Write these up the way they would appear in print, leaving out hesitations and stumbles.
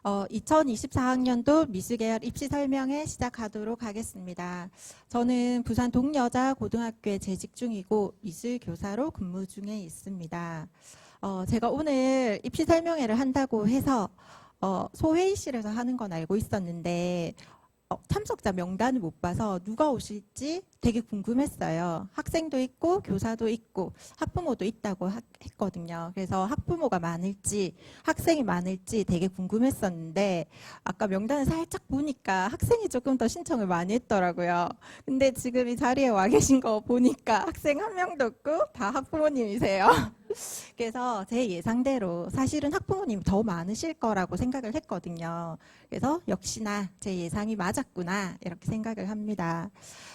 2024학년도 미술계열 입시 설명회 시작하도록 하겠습니다. 저는 부산 동여자고등학교에 재직 중이고 미술교사로 근무 중에 있습니다. 제가 오늘 입시 설명회를 한다고 해서 소회의실에서 하는 건 알고 있었는데 참석자 명단을 못 봐서 누가 오실지 되게 궁금했어요. 학생도 있고 교사도 있고 학부모도 있다고 했거든요. 그래서 학부모가 많을지 학생이 많을지 되게 궁금했었는데 아까 명단을 살짝 보니까 학생이 조금 더 신청을 많이 했더라고요. 근데 지금 이 자리에 와 계신 거 보니까 학생 한 명도 없고 다 학부모님이세요. 그래서 제 예상대로 사실은 학부모님 더 많으실 거라고 생각을 했거든요. 그래서 역시나 제 예상이 맞았구나 이렇게 생각을 합니다.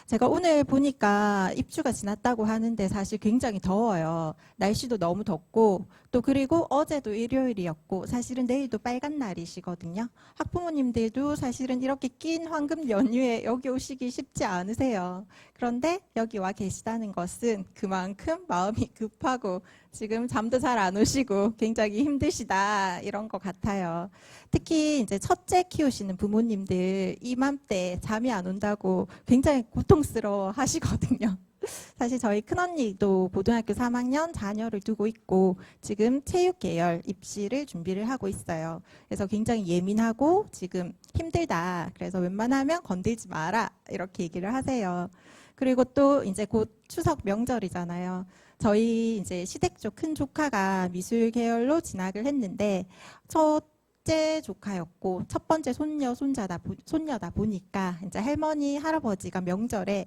제가 오늘 보니까 입추가 지났다고 하는데 사실 굉장히 더워요. 날씨도 너무 덥고 또 그리고 어제도 일요일이었고 사실은 내일도 빨간 날이시거든요. 학부모님들도 사실은 이렇게 낀 황금 연휴에 여기 오시기 쉽지 않으세요. 그런데 여기 와 계시다는 것은 그만큼 마음이 급하고 지금 잠도 잘 안 오시고 굉장히 힘드시다 이런 것 같아요. 특히 이제 첫째 키우시는 부모님들 이맘때 잠이 안 온다고 굉장히 고통스러워 하시거든요. 사실 저희 큰언니도 고등학교 3학년 자녀를 두고 있고 지금 체육 계열 입시를 준비를 하고 있어요. 그래서 굉장히 예민하고 지금 힘들다. 그래서 웬만하면 건들지 마라 이렇게 얘기를 하세요. 그리고 또 이제 곧 추석 명절이잖아요. 저희 이제 시댁 쪽 큰 조카가 미술 계열로 진학을 했는데 첫째 조카였고 첫 번째 손녀다 보니까 이제 할머니 할아버지가 명절에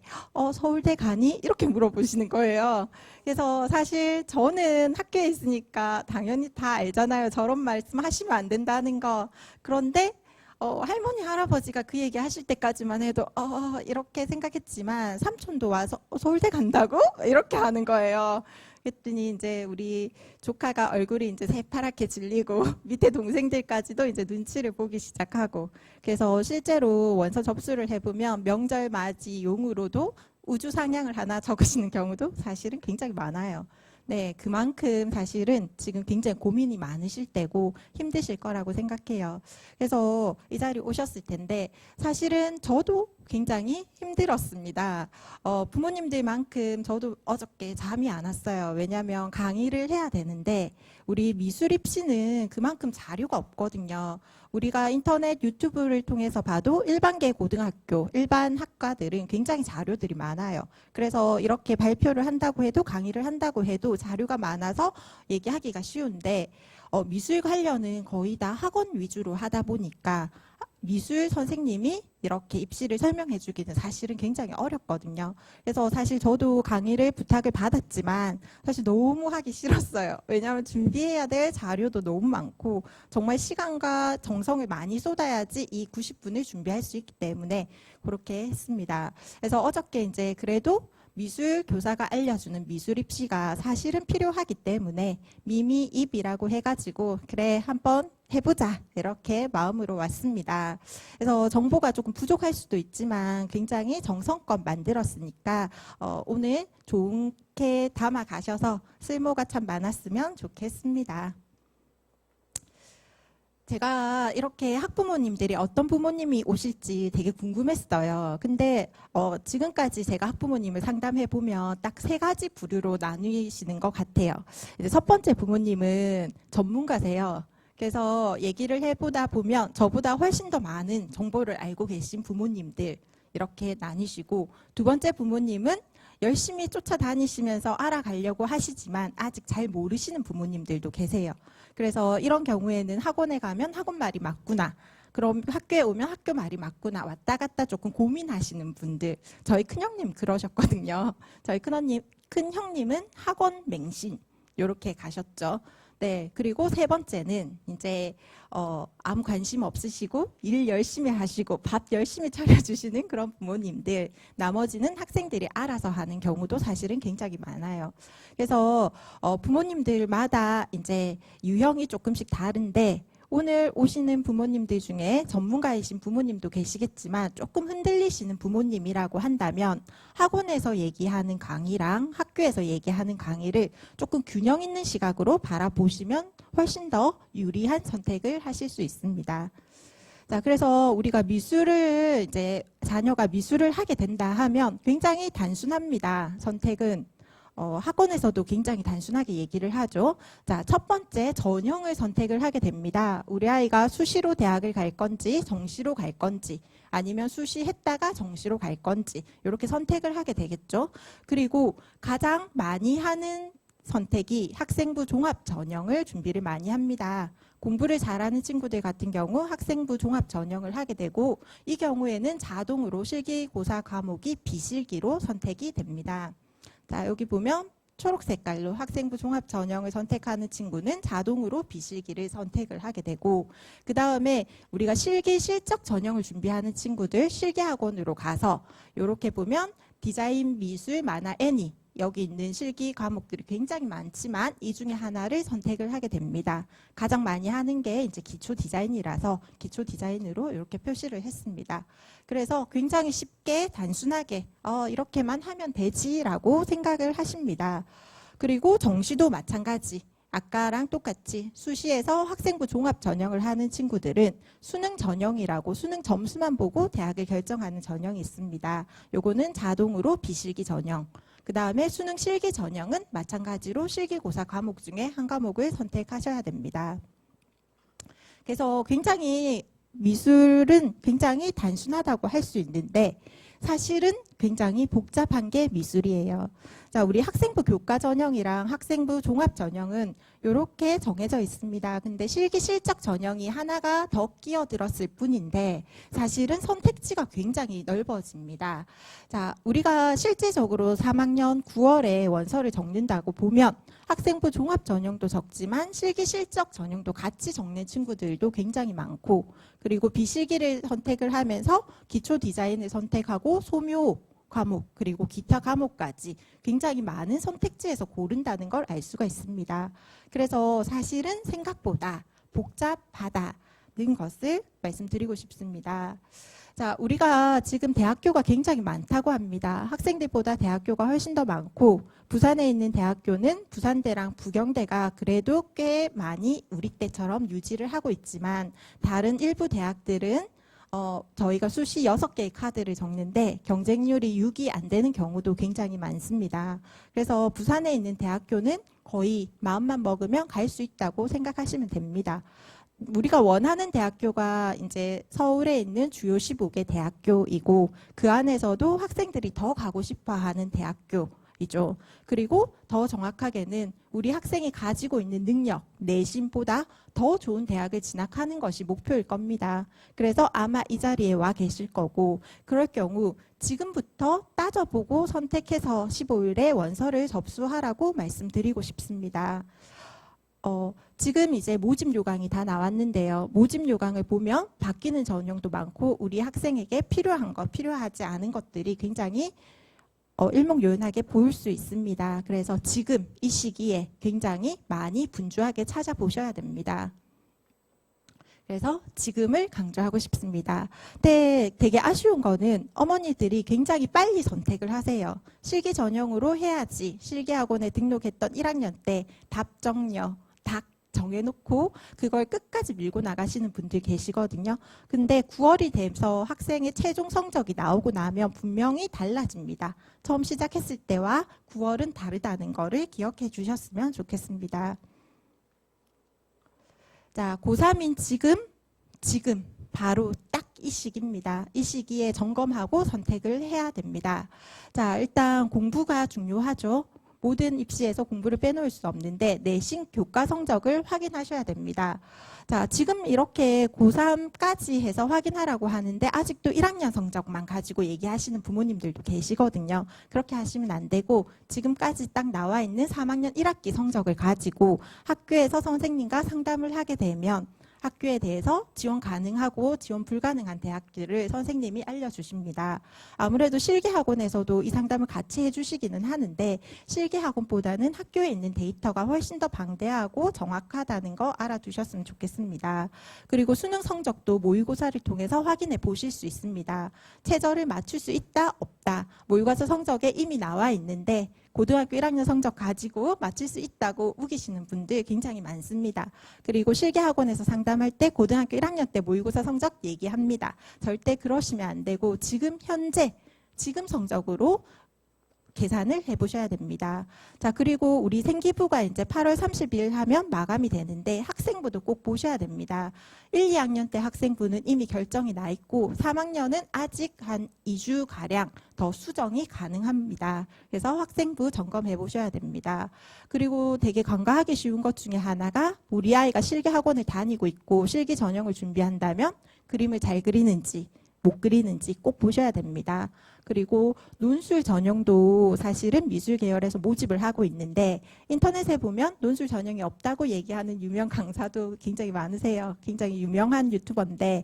서울대 가니 이렇게 물어보시는 거예요. 그래서 사실 저는 학교에 있으니까 당연히 다 알잖아요. 저런 말씀 하시면 안 된다는 거. 그런데 할머니 할아버지가 그 얘기 하실 때까지만 해도 이렇게 생각했지만 삼촌도 와서 서울대 간다고 이렇게 하는 거예요. 그랬더니 이제 우리 조카가 얼굴이 이제 새파랗게 질리고 밑에 동생들까지도 이제 눈치를 보기 시작하고 그래서 실제로 원서 접수를 해보면 명절 맞이 용으로도 우주 상향을 하나 적으시는 경우도 사실은 굉장히 많아요. 네, 그만큼 사실은 지금 굉장히 고민이 많으실 때고 힘드실 거라고 생각해요. 그래서 이 자리에 오셨을 텐데 사실은 저도 굉장히 힘들었습니다. 부모님들만큼 저도 어저께 잠이 안 왔어요. 왜냐하면 강의를 해야 되는데 우리 미술 입시는 그만큼 자료가 없거든요. 우리가 인터넷 유튜브를 통해서 봐도 일반계 고등학교, 일반 학과들은 굉장히 자료들이 많아요. 그래서 이렇게 발표를 한다고 해도 강의를 한다고 해도 자료가 많아서 얘기하기가 쉬운데 미술 관련은 거의 다 학원 위주로 하다 보니까 미술 선생님이 이렇게 입시를 설명해 주기는 사실은 굉장히 어렵거든요. 그래서 사실 저도 강의를 부탁을 받았지만 사실 너무 하기 싫었어요. 왜냐하면 준비해야 될 자료도 너무 많고 정말 시간과 정성을 많이 쏟아야지 이 90분을 준비할 수 있기 때문에 그렇게 했습니다. 그래서 어저께 이제 그래도 미술 교사가 알려주는 미술 입시가 사실은 필요하기 때문에 미미입이라고 해가지고 그래 한번 해보자 이렇게 마음으로 왔습니다. 그래서 정보가 조금 부족할 수도 있지만 굉장히 정성껏 만들었으니까 오늘 좋게 담아 가셔서 쓸모가 참 많았으면 좋겠습니다. 제가 이렇게 학부모님들이 어떤 부모님이 오실지 되게 궁금했어요. 근데 지금까지 제가 학부모님을 상담해 보면 딱 세 가지 부류로 나누시는 것 같아요. 이제 첫 번째 부모님은 전문가세요. 그래서 얘기를 해보다 보면 저보다 훨씬 더 많은 정보를 알고 계신 부모님들 이렇게 나뉘시고 두 번째 부모님은 열심히 쫓아다니시면서 알아가려고 하시지만 아직 잘 모르시는 부모님들도 계세요. 그래서 이런 경우에는 학원에 가면 학원 말이 맞구나. 그럼 학교에 오면 학교 말이 맞구나. 왔다 갔다 조금 고민하시는 분들. 저희 큰형님 그러셨거든요. 저희 큰형님은 학원 맹신 이렇게 가셨죠. 네, 그리고 세 번째는 이제 아무 관심 없으시고 일 열심히 하시고 밥 열심히 차려주시는 그런 부모님들. 나머지는 학생들이 알아서 하는 경우도 사실은 굉장히 많아요. 그래서 부모님들마다 이제 유형이 조금씩 다른데 오늘 오시는 부모님들 중에 전문가이신 부모님도 계시겠지만 조금 흔들리시는 부모님이라고 한다면 학원에서 얘기하는 강의랑 학교에서 얘기하는 강의를 조금 균형 있는 시각으로 바라보시면 훨씬 더 유리한 선택을 하실 수 있습니다. 자, 그래서 우리가 미술을 이제 자녀가 미술을 하게 된다 하면 굉장히 단순합니다. 선택은. 학원에서도 굉장히 단순하게 얘기를 하죠. 자, 첫 번째 전형을 선택을 하게 됩니다. 우리 아이가 수시로 대학을 갈 건지 정시로 갈 건지 아니면 수시 했다가 정시로 갈 건지 이렇게 선택을 하게 되겠죠. 그리고 가장 많이 하는 선택이 학생부 종합 전형을 준비를 많이 합니다. 공부를 잘하는 친구들 같은 경우 학생부 종합 전형을 하게 되고 이 경우에는 자동으로 실기고사 과목이 비실기로 선택이 됩니다. 자, 여기 보면 초록 색깔로 학생부 종합 전형을 선택하는 친구는 자동으로 비실기를 선택을 하게 되고 그 다음에 우리가 실기 실적 전형을 준비하는 친구들 실기학원으로 가서 이렇게 보면 디자인, 미술, 만화, 애니 여기 있는 실기 과목들이 굉장히 많지만 이 중에 하나를 선택을 하게 됩니다. 가장 많이 하는 게 이제 기초 디자인이라서 기초 디자인으로 이렇게 표시를 했습니다. 그래서 굉장히 쉽게 단순하게 이렇게만 하면 되지라고 생각을 하십니다. 그리고 정시도 마찬가지. 아까랑 똑같이 수시에서 학생부 종합 전형을 하는 친구들은 수능 전형이라고 수능 점수만 보고 대학을 결정하는 전형이 있습니다. 요거는 자동으로 비실기 전형. 그 다음에 수능 실기 전형은 마찬가지로 실기고사 과목 중에 한 과목을 선택하셔야 됩니다. 그래서 굉장히 미술은 굉장히 단순하다고 할 수 있는데 사실은 굉장히 복잡한 게 미술이에요. 자, 우리 학생부 교과 전형이랑 학생부 종합 전형은 이렇게 정해져 있습니다. 근데 실기 실적 전형이 하나가 더 끼어들었을 뿐인데 사실은 선택지가 굉장히 넓어집니다. 자, 우리가 실제적으로 3학년 9월에 원서를 적는다고 보면 학생부 종합 전형도 적지만 실기 실적 전형도 같이 적는 친구들도 굉장히 많고 그리고 비실기를 선택을 하면서 기초 디자인을 선택하고 소묘 과목 그리고 기타 과목까지 굉장히 많은 선택지에서 고른다는 걸 알 수가 있습니다. 그래서 사실은 생각보다 복잡하다는 것을 말씀드리고 싶습니다. 자, 우리가 지금 대학교가 굉장히 많다고 합니다. 학생들보다 대학교가 훨씬 더 많고 부산에 있는 대학교는 부산대랑 부경대가 그래도 꽤 많이 우리 때처럼 유지를 하고 있지만 다른 일부 대학들은 저희가 수시 6개의 카드를 적는데 경쟁률이 6이 안 되는 경우도 굉장히 많습니다. 그래서 부산에 있는 대학교는 거의 마음만 먹으면 갈 수 있다고 생각하시면 됩니다. 우리가 원하는 대학교가 이제 서울에 있는 주요 15개 대학교이고 그 안에서도 학생들이 더 가고 싶어 하는 대학교이죠. 그리고 더 정확하게는 우리 학생이 가지고 있는 능력, 내신보다 더 좋은 대학을 진학하는 것이 목표일 겁니다. 그래서 아마 이 자리에 와 계실 거고 그럴 경우 지금부터 따져보고 선택해서 15일에 원서를 접수하라고 말씀드리고 싶습니다. 지금 이제 모집 요강이 다 나왔는데요. 모집 요강을 보면 바뀌는 전형도 많고 우리 학생에게 필요한 것, 필요하지 않은 것들이 굉장히 일목요연하게 보일 수 있습니다. 그래서 지금 이 시기에 굉장히 많이 분주하게 찾아보셔야 됩니다. 그래서 지금을 강조하고 싶습니다. 근데 되게 아쉬운 거는 어머니들이 굉장히 빨리 선택을 하세요. 실기 전형으로 해야지. 실기학원에 등록했던 1학년 때 답정려, 다 정해놓고 그걸 끝까지 밀고 나가시는 분들 계시거든요. 근데 9월이 돼서 학생의 최종 성적이 나오고 나면 분명히 달라집니다. 처음 시작했을 때와 9월은 다르다는 거를 기억해 주셨으면 좋겠습니다. 자, 고3인 지금 바로 딱 이 시기입니다. 이 시기에 점검하고 선택을 해야 됩니다. 자, 일단 공부가 중요하죠. 모든 입시에서 공부를 빼놓을 수 없는데 내신 교과 성적을 확인하셔야 됩니다. 자, 지금 이렇게 고3까지 해서 확인하라고 하는데 아직도 1학년 성적만 가지고 얘기하시는 부모님들도 계시거든요. 그렇게 하시면 안 되고 지금까지 딱 나와 있는 3학년 1학기 성적을 가지고 학교에서 선생님과 상담을 하게 되면 학교에 대해서 지원 가능하고 지원 불가능한 대학들을 선생님이 알려주십니다. 아무래도 실기학원에서도 이 상담을 같이 해주시기는 하는데 실기학원보다는 학교에 있는 데이터가 훨씬 더 방대하고 정확하다는 거 알아두셨으면 좋겠습니다. 그리고 수능 성적도 모의고사를 통해서 확인해 보실 수 있습니다. 최저를 맞출 수 있다 없다 모의고사 성적에 이미 나와 있는데 고등학교 1학년 성적 가지고 맞출 수 있다고 우기시는 분들 굉장히 많습니다. 그리고 실기학원에서 상담할 때 고등학교 1학년 때 모의고사 성적 얘기합니다. 절대 그러시면 안 되고 지금 현재 지금 성적으로 계산을 해보셔야 됩니다. 자, 그리고 우리 생기부가 이제 8월 30일 하면 마감이 되는데 학생부도 꼭 보셔야 됩니다. 1, 2학년 때 학생부는 이미 결정이 나 있고 3학년은 아직 한 2주가량 더 수정이 가능합니다. 그래서 학생부 점검해 보셔야 됩니다. 그리고 되게 간과하기 쉬운 것 중에 하나가 우리 아이가 실기학원을 다니고 있고 실기 전형을 준비한다면 그림을 잘 그리는지 못 그리는지 꼭 보셔야 됩니다. 그리고 논술 전형도 사실은 미술 계열에서 모집을 하고 있는데 인터넷에 보면 논술 전형이 없다고 얘기하는 유명 강사도 굉장히 많으세요. 굉장히 유명한 유튜버인데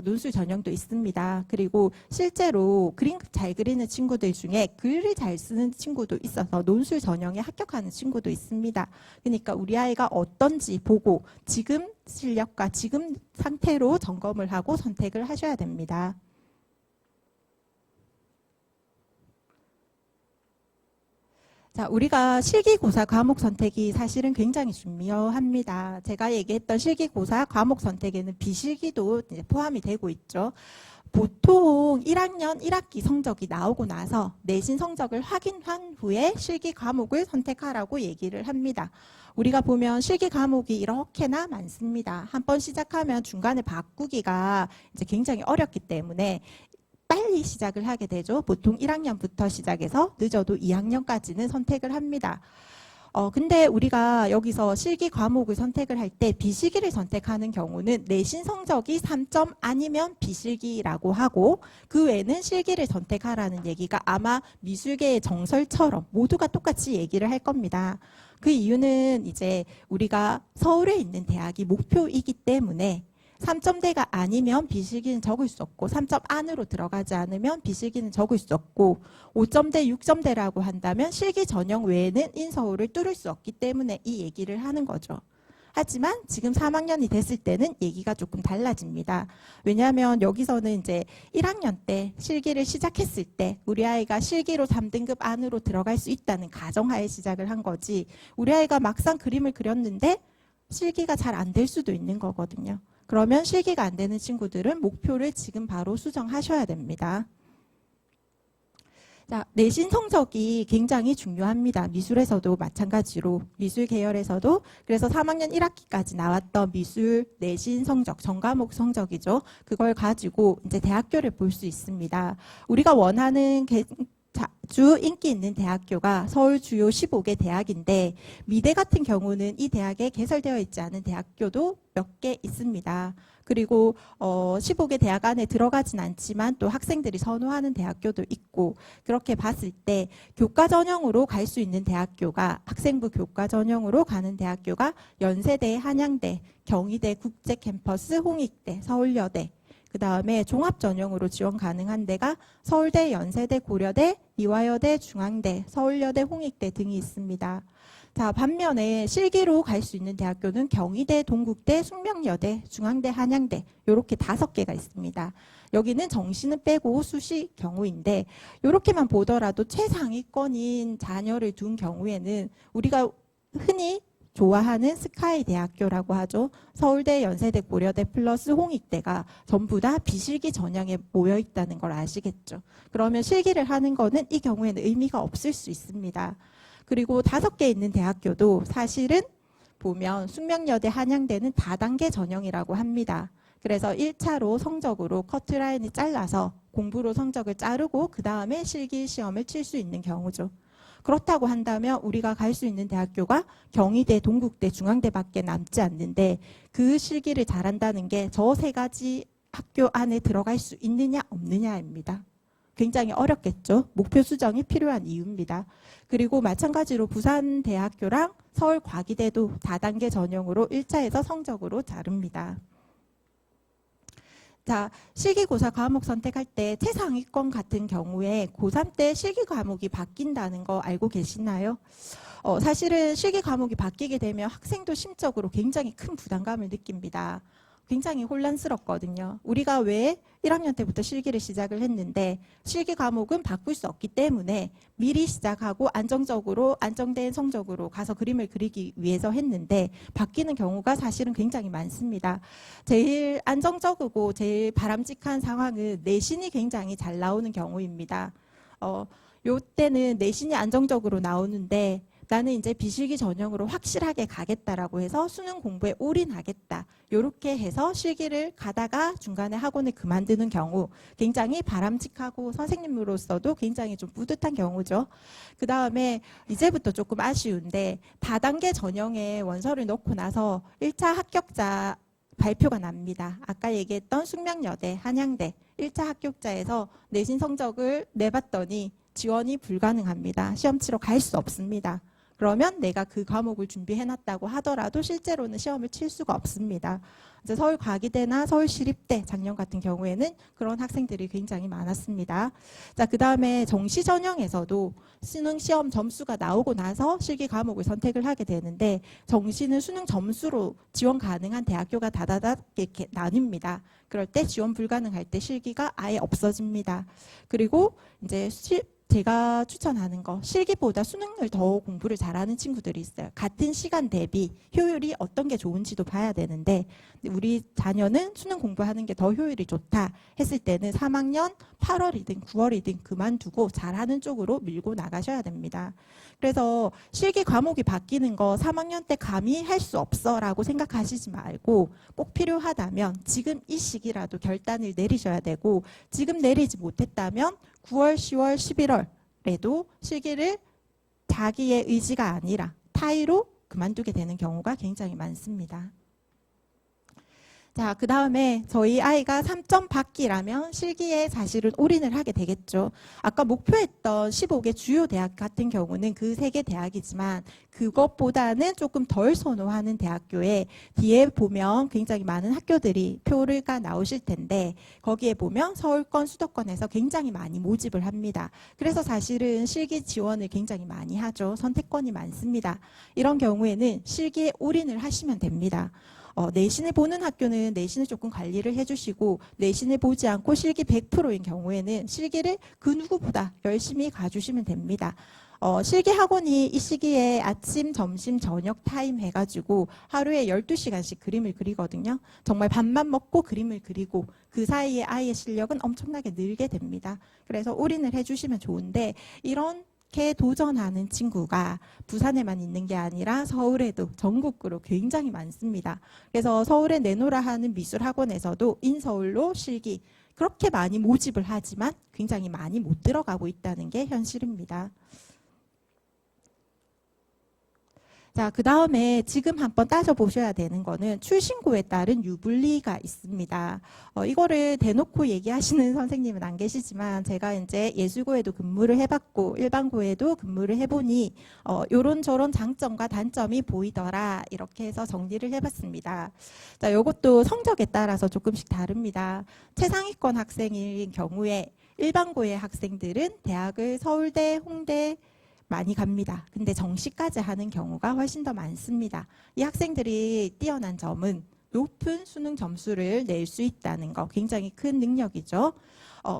논술 전형도 있습니다. 그리고 실제로 그림 잘 그리는 친구들 중에 글을 잘 쓰는 친구도 있어서 논술 전형에 합격하는 친구도 있습니다. 그러니까 우리 아이가 어떤지 보고 지금 실력과 지금 상태로 점검을 하고 선택을 하셔야 됩니다. 자, 우리가 실기고사 과목 선택이 사실은 굉장히 중요합니다. 제가 얘기했던 실기고사 과목 선택에는 비실기도 이제 포함이 되고 있죠. 보통 1학년 1학기 성적이 나오고 나서 내신 성적을 확인한 후에 실기 과목을 선택하라고 얘기를 합니다. 우리가 보면 실기 과목이 이렇게나 많습니다. 한번 시작하면 중간에 바꾸기가 이제 굉장히 어렵기 때문에 빨리 시작을 하게 되죠. 보통 1학년부터 시작해서 늦어도 2학년까지는 선택을 합니다. 근데 우리가 여기서 실기 과목을 선택을 할 때 비실기를 선택하는 경우는 내신 성적이 3점 아니면 비실기라고 하고 그 외에는 실기를 선택하라는 얘기가 아마 미술계의 정설처럼 모두가 똑같이 얘기를 할 겁니다. 그 이유는 이제 우리가 서울에 있는 대학이 목표이기 때문에 3점대가 아니면 비실기는 적을 수 없고 3점 안으로 들어가지 않으면 비실기는 적을 수 없고 5점대, 6점대라고 한다면 실기 전형 외에는 인서울을 뚫을 수 없기 때문에 이 얘기를 하는 거죠. 하지만 지금 3학년이 됐을 때는 얘기가 조금 달라집니다. 왜냐하면 여기서는 이제 1학년 때 실기를 시작했을 때 우리 아이가 실기로 3등급 안으로 들어갈 수 있다는 가정하에 시작을 한 거지 우리 아이가 막상 그림을 그렸는데 실기가 잘 안 될 수도 있는 거거든요. 그러면 실기가 안 되는 친구들은 목표를 지금 바로 수정하셔야 됩니다. 자, 내신 성적이 굉장히 중요합니다. 미술에서도 마찬가지로 미술 계열에서도 그래서 3학년 1학기까지 나왔던 미술 내신 성적, 전과목 성적이죠. 그걸 가지고 이제 대학교를 볼 수 있습니다. 우리가 원하는 주 인기 있는 대학교가 서울 주요 15개 대학인데 미대 같은 경우는 이 대학에 개설되어 있지 않은 대학교도 몇 개 있습니다. 그리고 15개 대학 안에 들어가진 않지만 또 학생들이 선호하는 대학교도 있고 그렇게 봤을 때 교과 전형으로 갈 수 있는 대학교가 학생부 교과 전형으로 가는 대학교가 연세대, 한양대, 경희대, 국제캠퍼스, 홍익대, 서울여대 그 다음에 종합 전형으로 지원 가능한 데가 서울대, 연세대, 고려대, 이화여대, 중앙대, 서울여대, 홍익대 등이 있습니다. 자, 반면에 실기로 갈 수 있는 대학교는 경희대, 동국대, 숙명여대, 중앙대, 한양대 이렇게 5개가 있습니다. 여기는 정시는 빼고 수시 경우인데 이렇게만 보더라도 최상위권인 자녀를 둔 경우에는 우리가 흔히 좋아하는 스카이 대학교라고 하죠. 서울대, 연세대, 고려대 플러스 홍익대가 전부 다 비실기 전형에 모여 있다는 걸 아시겠죠. 그러면 실기를 하는 거는 이 경우에는 의미가 없을 수 있습니다. 그리고 5개 있는 대학교도 사실은 보면 숙명여대, 한양대는 다단계 전형이라고 합니다. 그래서 1차로 성적으로 커트라인을 잘라서 공부로 성적을 자르고 그 다음에 실기 시험을 칠 수 있는 경우죠. 그렇다고 한다면 우리가 갈 수 있는 대학교가 경희대, 동국대, 중앙대밖에 남지 않는데 그 실기를 잘한다는 게 저 3가지 학교 안에 들어갈 수 있느냐 없느냐입니다. 굉장히 어렵겠죠. 목표 수정이 필요한 이유입니다. 그리고 마찬가지로 부산대학교랑 서울과기대도 다단계 전형으로 1차에서 성적으로 자릅니다. 자, 실기고사 과목 선택할 때 최상위권 같은 경우에 고3 때 실기 과목이 바뀐다는 거 알고 계시나요? 사실은 실기 과목이 바뀌게 되면 학생도 심적으로 굉장히 큰 부담감을 느낍니다. 굉장히 혼란스럽거든요. 우리가 왜 1학년 때부터 실기를 시작을 했는데 실기 과목은 바꿀 수 없기 때문에 미리 시작하고 안정적으로 안정된 성적으로 가서 그림을 그리기 위해서 했는데 바뀌는 경우가 사실은 굉장히 많습니다. 제일 안정적이고 제일 바람직한 상황은 내신이 굉장히 잘 나오는 경우입니다. 요때는 내신이 안정적으로 나오는데 나는 이제 비실기 전형으로 확실하게 가겠다라고 해서 수능 공부에 올인하겠다. 이렇게 해서 실기를 가다가 중간에 학원을 그만두는 경우 굉장히 바람직하고 선생님으로서도 굉장히 좀 뿌듯한 경우죠. 그 다음에 이제부터 조금 아쉬운데 다단계 전형에 원서를 넣고 나서 1차 합격자 발표가 납니다. 아까 얘기했던 숙명여대, 한양대 1차 합격자에서 내신 성적을 내봤더니 지원이 불가능합니다. 시험 치러 갈 수 없습니다. 그러면 내가 그 과목을 준비해놨다고 하더라도 실제로는 시험을 칠 수가 없습니다. 이제 서울과기대나 서울시립대 작년 같은 경우에는 그런 학생들이 굉장히 많았습니다. 자, 그 다음에 정시 전형에서도 수능 시험 점수가 나오고 나서 실기 과목을 선택을 하게 되는데 정시는 수능 점수로 지원 가능한 대학교가 다다닥 이렇게 나뉩니다. 그럴 때 지원 불가능할 때 실기가 아예 없어집니다. 그리고 이제 제가 추천하는 거 실기보다 수능을 더 공부를 잘하는 친구들이 있어요. 같은 시간 대비 효율이 어떤 게 좋은지도 봐야 되는데 우리 자녀는 수능 공부하는 게 더 효율이 좋다 했을 때는 3학년 8월이든 9월이든 그만두고 잘하는 쪽으로 밀고 나가셔야 됩니다. 그래서 실기 과목이 바뀌는 거 3학년 때 감히 할 수 없어 라고 생각하시지 말고 꼭 필요하다면 지금 이 시기라도 결단을 내리셔야 되고 지금 내리지 못했다면 9월, 10월, 11월에도 실기를 자기의 의지가 아니라 타의로 그만두게 되는 경우가 굉장히 많습니다. 자, 그 다음에 저희 아이가 3점 받기라면 실기에 사실은 올인을 하게 되겠죠. 아까 목표했던 15개 주요 대학 같은 경우는 그 3개 대학이지만 그것보다는 조금 덜 선호하는 대학교에 뒤에 보면 굉장히 많은 학교들이 표를 까 나오실 텐데 거기에 보면 서울권, 수도권에서 굉장히 많이 모집을 합니다. 그래서 사실은 실기 지원을 굉장히 많이 하죠. 선택권이 많습니다. 이런 경우에는 실기에 올인을 하시면 됩니다. 내신을 보는 학교는 내신을 조금 관리를 해주시고 내신을 보지 않고 실기 100%인 경우에는 실기를 그 누구보다 열심히 가주시면 됩니다. 실기 학원이 이 시기에 아침, 점심, 저녁 타임 해가지고 하루에 12시간씩 그림을 그리거든요. 정말 밥만 먹고 그림을 그리고 그 사이에 아이의 실력은 엄청나게 늘게 됩니다. 그래서 올인을 해주시면 좋은데 이런 도전하는 친구가 부산에만 있는 게 아니라 서울에도 전국구로 굉장히 많습니다. 그래서 서울에 내노라 하는 미술학원에서도 인서울로 실기 그렇게 많이 모집을 하지만 굉장히 많이 못 들어가고 있다는 게 현실입니다. 자, 그 다음에 지금 한번 따져보셔야 되는 거는 출신고에 따른 유불리가 있습니다. 이거를 대놓고 얘기하시는 선생님은 안 계시지만 제가 이제 예술고에도 근무를 해봤고 일반고에도 근무를 해보니 요런저런 장점과 단점이 보이더라 이렇게 해서 정리를 해봤습니다. 자, 요것도 성적에 따라서 조금씩 다릅니다. 최상위권 학생인 경우에 일반고의 학생들은 대학을 서울대, 홍대, 많이 갑니다. 근데 정시까지 하는 경우가 훨씬 더 많습니다. 이 학생들이 뛰어난 점은 높은 수능 점수를 낼 수 있다는 거 굉장히 큰 능력이죠.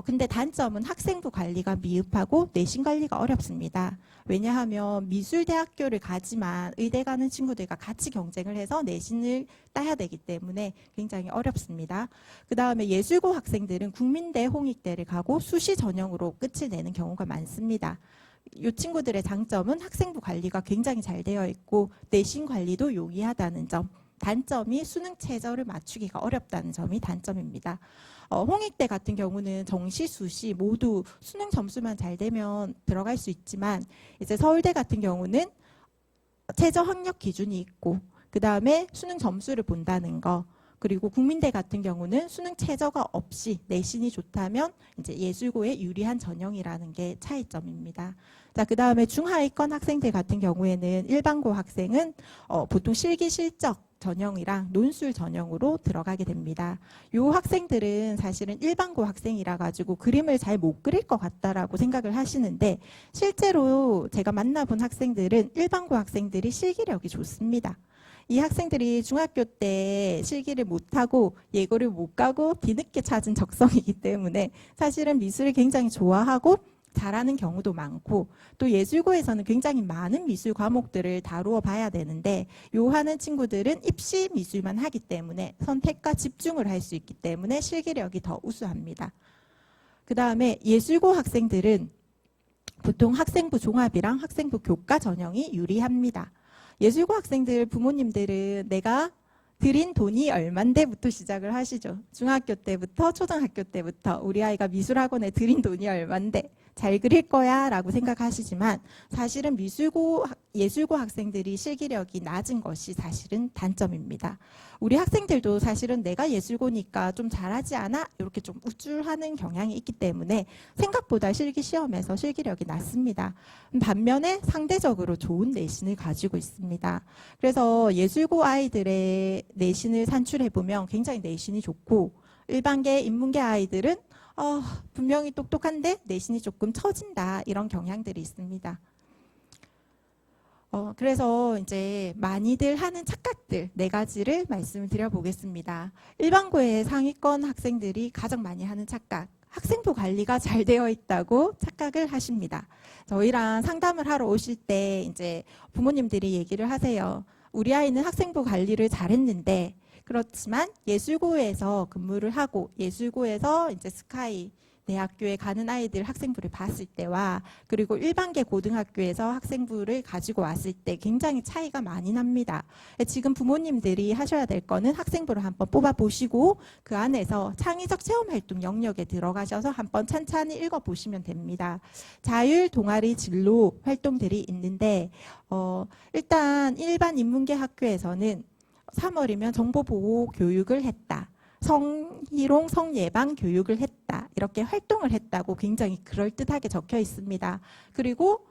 근데 단점은 학생부 관리가 미흡하고 내신 관리가 어렵습니다. 왜냐하면 미술대학교를 가지만 의대 가는 친구들과 같이 경쟁을 해서 내신을 따야 되기 때문에 굉장히 어렵습니다. 그 다음에 예술고 학생들은 국민대, 홍익대를 가고 수시 전형으로 끝을 내는 경우가 많습니다. 이 친구들의 장점은 학생부 관리가 굉장히 잘 되어 있고 내신 관리도 용이하다는 점, 단점이 수능 최저를 맞추기가 어렵다는 점이 단점입니다. 홍익대 같은 경우는 정시, 수시 모두 수능 점수만 잘 되면 들어갈 수 있지만 이제 서울대 같은 경우는 최저 학력 기준이 있고 그 다음에 수능 점수를 본다는 거 그리고 국민대 같은 경우는 수능 최저가 없이 내신이 좋다면 이제 예술고에 유리한 전형이라는 게 차이점입니다. 자, 그 다음에 중하위권 학생들 같은 경우에는 일반고 학생은 보통 실기 실적 전형이랑 논술 전형으로 들어가게 됩니다. 이 학생들은 사실은 일반고 학생이라 가지고 그림을 잘 못 그릴 것 같다라고 생각을 하시는데 실제로 제가 만나본 학생들은 일반고 학생들이 실기력이 좋습니다. 이 학생들이 중학교 때 실기를 못하고 예고를 못 가고 뒤늦게 찾은 적성이기 때문에 사실은 미술을 굉장히 좋아하고 잘하는 경우도 많고, 또 예술고에서는 굉장히 많은 미술 과목들을 다루어 봐야 되는데 요 하는 친구들은 입시 미술만 하기 때문에 선택과 집중을 할 수 있기 때문에 실기력이 더 우수합니다. 그 다음에 예술고 학생들은 보통 학생부 종합이랑 학생부 교과 전형이 유리합니다. 예술고 학생들 부모님들은 내가 들인 돈이 얼만데부터 시작을 하시죠. 중학교 때부터 초등학교 때부터 우리 아이가 미술학원에 들인 돈이 얼만데 잘 그릴 거야 라고 생각하시지만 사실은 예술고 학생들이 실기력이 낮은 것이 사실은 단점입니다. 우리 학생들도 사실은 내가 예술고니까 좀 잘하지 않아? 이렇게 좀 우쭐하는 경향이 있기 때문에 생각보다 실기 시험에서 실기력이 낮습니다. 반면에 상대적으로 좋은 내신을 가지고 있습니다. 그래서 예술고 아이들의 내신을 산출해보면 굉장히 내신이 좋고, 일반계, 인문계 아이들은 분명히 똑똑한데 내신이 조금 처진다, 이런 경향들이 있습니다. 그래서 이제 많이들 하는 착각들 4가지를 말씀을 드려보겠습니다. 일반고의 상위권 학생들이 가장 많이 하는 착각, 학생부 관리가 잘 되어 있다고 착각을 하십니다. 저희랑 상담을 하러 오실 때 이제 부모님들이 얘기를 하세요. 우리 아이는 학생부 관리를 잘했는데, 그렇지만 예술고에서 근무를 하고 예술고에서 이제 스카이 대학교에 가는 아이들 학생부를 봤을 때와 그리고 일반계 고등학교에서 학생부를 가지고 왔을 때 굉장히 차이가 많이 납니다. 지금 부모님들이 하셔야 될 거는 학생부를 한번 뽑아보시고 그 안에서 창의적 체험활동 영역에 들어가셔서 한번 찬찬히 읽어보시면 됩니다. 자율 동아리 진로 활동들이 있는데 일단 일반 인문계 학교에서는 3월이면 정보보호 교육을 했다, 성희롱 성예방 교육을 했다, 이렇게 활동을 했다고 굉장히 그럴듯하게 적혀 있습니다. 그리고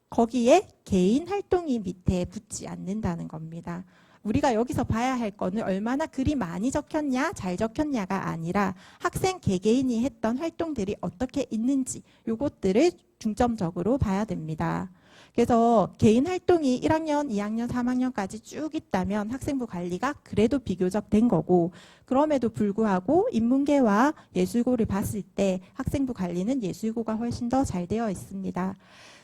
거기에 개인 활동이 밑에 붙지 않는다는 겁니다. 우리가 여기서 봐야 할 거는 얼마나 글이 많이 적혔냐 잘 적혔냐가 아니라 학생 개개인이 했던 활동들이 어떻게 있는지 요것들을 중점적으로 봐야 됩니다. 그래서 개인 활동이 1학년, 2학년, 3학년까지 쭉 있다면 학생부 관리가 그래도 비교적 된 거고, 그럼에도 불구하고 인문계와 예술고를 봤을 때 학생부 관리는 예술고가 훨씬 더 잘 되어 있습니다.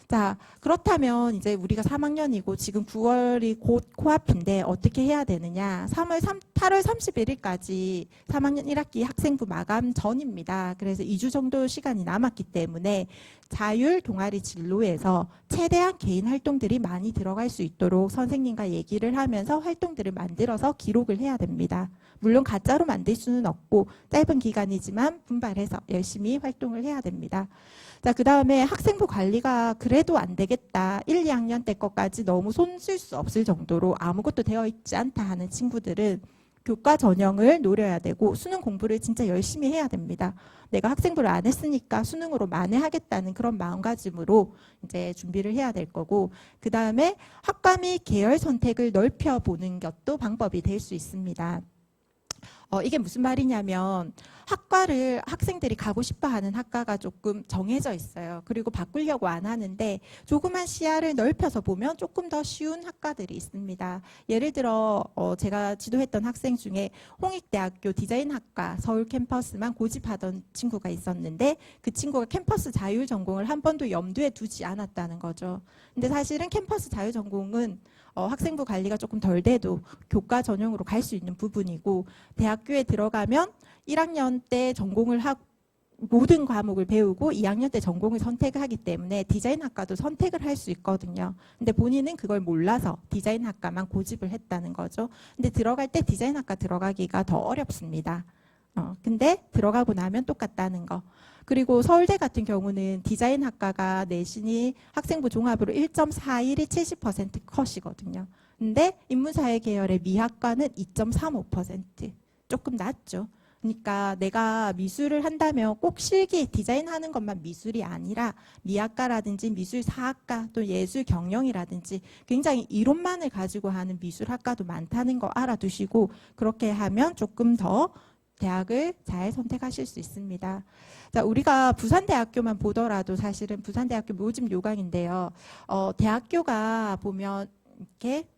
자, 그렇다면 이제 우리가 3학년이고 지금 9월이 곧 코앞인데 어떻게 해야 되느냐? 8월 31일까지 3학년 1학기 학생부 마감 전입니다. 그래서 2주 정도 시간이 남았기 때문에 자율 동아리 진로에서 최대한 개인 활동들이 많이 들어갈 수 있도록 선생님과 얘기를 하면서 활동들을 만들어서 기록을 해야 됩니다. 물론 가짜로 만들 수는 없고 짧은 기간이지만 분발해서 열심히 활동을 해야 됩니다. 자, 그 다음에 학생부 관리가 그래도 안 되겠다, 1, 2학년 때 것까지 너무 손 쓸 수 없을 정도로 아무것도 되어 있지 않다 하는 친구들은 교과 전형을 노려야 되고 수능 공부를 진짜 열심히 해야 됩니다. 내가 학생부를 안 했으니까 수능으로 만회하겠다는 그런 마음가짐으로 이제 준비를 해야 될 거고, 그 다음에 학과 및 계열 선택을 넓혀보는 것도 방법이 될 수 있습니다. 이게 무슨 말이냐면 학과를 학생들이 가고 싶어 하는 학과가 조금 정해져 있어요. 그리고 바꾸려고 안 하는데 조그만 시야를 넓혀서 보면 조금 더 쉬운 학과들이 있습니다. 예를 들어 제가 지도했던 학생 중에 홍익대학교 디자인학과 서울 캠퍼스만 고집하던 친구가 있었는데 그 친구가 캠퍼스 자율 전공을 한 번도 염두에 두지 않았다는 거죠. 근데 사실은 캠퍼스 자율 전공은 학생부 관리가 조금 덜 돼도 교과 전형으로 갈 수 있는 부분이고, 대학교에 들어가면 1학년 때 전공을 하고 모든 과목을 배우고 2학년 때 전공을 선택하기 때문에 디자인학과도 선택을 할 수 있거든요. 근데 본인은 그걸 몰라서 디자인학과만 고집을 했다는 거죠. 근데 들어갈 때 디자인학과 들어가기가 더 어렵습니다. 근데 들어가고 나면 똑같다는 거. 그리고 서울대 같은 경우는 디자인학과가 내신이 학생부 종합으로 1.41이 70% 컷이거든요. 근데 인문사회 계열의 미학과는 2.35%, 조금 낮죠. 그러니까 내가 미술을 한다면 꼭 실기, 디자인하는 것만 미술이 아니라 미학과라든지 미술사학과 또 예술경영이라든지 굉장히 이론만을 가지고 하는 미술학과도 많다는 거 알아두시고 그렇게 하면 조금 더 대학을 잘 선택하실 수 있습니다. 자, 우리가 부산대학교만 보더라도 사실은 부산대학교 모집 요강인데요. 대학교가 보면 이렇게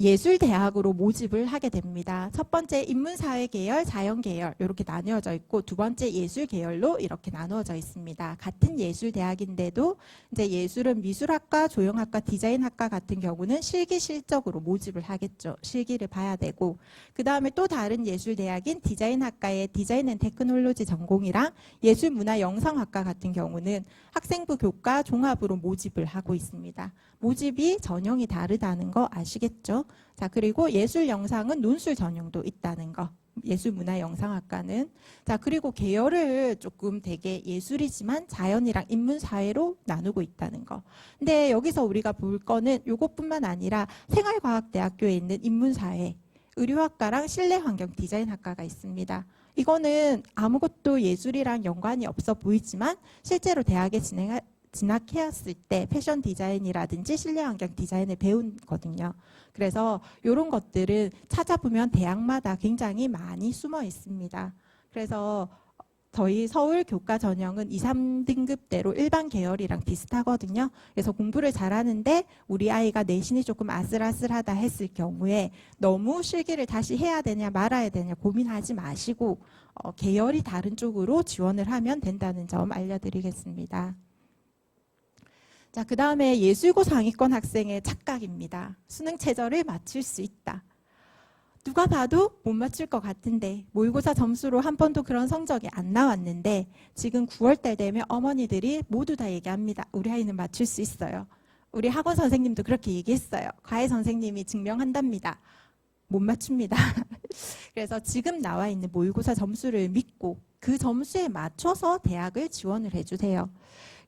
예술대학으로 모집을 하게 됩니다. 첫 번째 인문사회 계열, 자연 계열 이렇게 나누어져 있고 두 번째 예술 계열로 이렇게 나누어져 있습니다. 같은 예술대학인데도 이제 예술은 미술학과, 조형학과, 디자인학과 같은 경우는 실기 실적으로 모집을 하겠죠. 실기를 봐야 되고 그 다음에 또 다른 예술대학인 디자인학과의 디자인 앤 테크놀로지 전공이랑 예술문화영상학과 같은 경우는 학생부 교과 종합으로 모집을 하고 있습니다. 모집이 전형이 다르다는 거 아시겠죠? 자, 그리고 예술 영상은 논술 전형도 있다는 거. 예술문화영상학과는. 자, 그리고 계열을 조금 되게 예술이지만 자연이랑 인문사회로 나누고 있다는 거. 근데 여기서 우리가 볼 거는 이것뿐만 아니라 생활과학대학교에 있는 인문사회, 의료학과랑 실내환경디자인학과가 있습니다. 이거는 아무것도 예술이랑 연관이 없어 보이지만 실제로 대학에 진학해왔을 때 패션 디자인이라든지 실내 환경 디자인을 배우거든요. 그래서 이런 것들은 찾아보면 대학마다 굉장히 많이 숨어 있습니다. 그래서 저희 서울 교과 전형은 2, 3등급대로 일반 계열이랑 비슷하거든요. 그래서 공부를 잘하는데 우리 아이가 내신이 조금 아슬아슬하다 했을 경우에 너무 실기를 다시 해야 되냐 말아야 되냐 고민하지 마시고 계열이 다른 쪽으로 지원을 하면 된다는 점 알려드리겠습니다. 자, 그 다음에 예술고 상위권 학생의 착각입니다. 수능 최저를 맞출 수 있다. 누가 봐도 못 맞출 것 같은데 모의고사 점수로 한 번도 그런 성적이 안 나왔는데 지금 9월달 되면 어머니들이 모두 다 얘기합니다. 우리 아이는 맞출 수 있어요. 우리 학원 선생님도 그렇게 얘기했어요. 과외 선생님이 증명한답니다. 못 맞춥니다. 그래서 지금 나와 있는 모의고사 점수를 믿고 그 점수에 맞춰서 대학을 지원을 해주세요.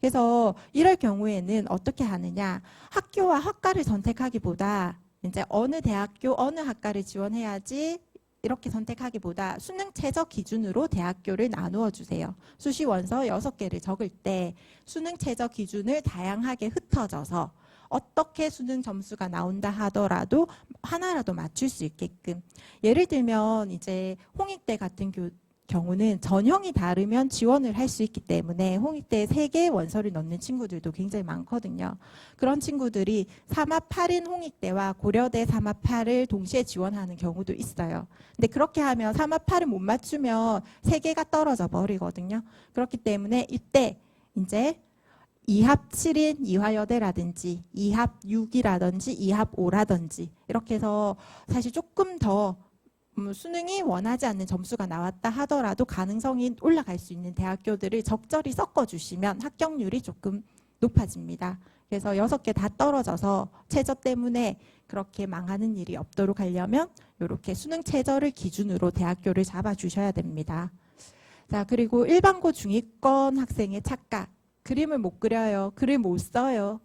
그래서 이럴 경우에는 어떻게 하느냐, 학교와 학과를 선택하기보다 이제 어느 대학교 어느 학과를 지원해야지 이렇게 선택하기보다 수능 최저 기준으로 대학교를 나누어 주세요. 수시 원서 6개를 적을 때 수능 최저 기준을 다양하게 흩어져서 어떻게 수능 점수가 나온다 하더라도 하나라도 맞출 수 있게끔. 예를 들면 이제 홍익대 같은 경우는 전형이 다르면 지원을 할 수 있기 때문에 홍익대에 3개의 원서를 넣는 친구들도 굉장히 많거든요. 그런 친구들이 3합 8인 홍익대와 고려대 3합 8을 동시에 지원하는 경우도 있어요. 근데 그렇게 하면 3합 8을 못 맞추면 3개가 떨어져 버리거든요. 그렇기 때문에 이때 이제 2합 7인 이화여대라든지 2합 6이라든지 2합 5라든지 이렇게 해서 사실 조금 더 수능이 원하지 않는 점수가 나왔다 하더라도 가능성이 올라갈 수 있는 대학교들을 적절히 섞어주시면 합격률이 조금 높아집니다. 그래서 6개 다 떨어져서 최저 때문에 그렇게 망하는 일이 없도록 하려면 이렇게 수능 최저를 기준으로 대학교를 잡아주셔야 됩니다. 자, 그리고 일반고 중위권 학생의 착각. 그림을 못 그려요. 글을 못 써요.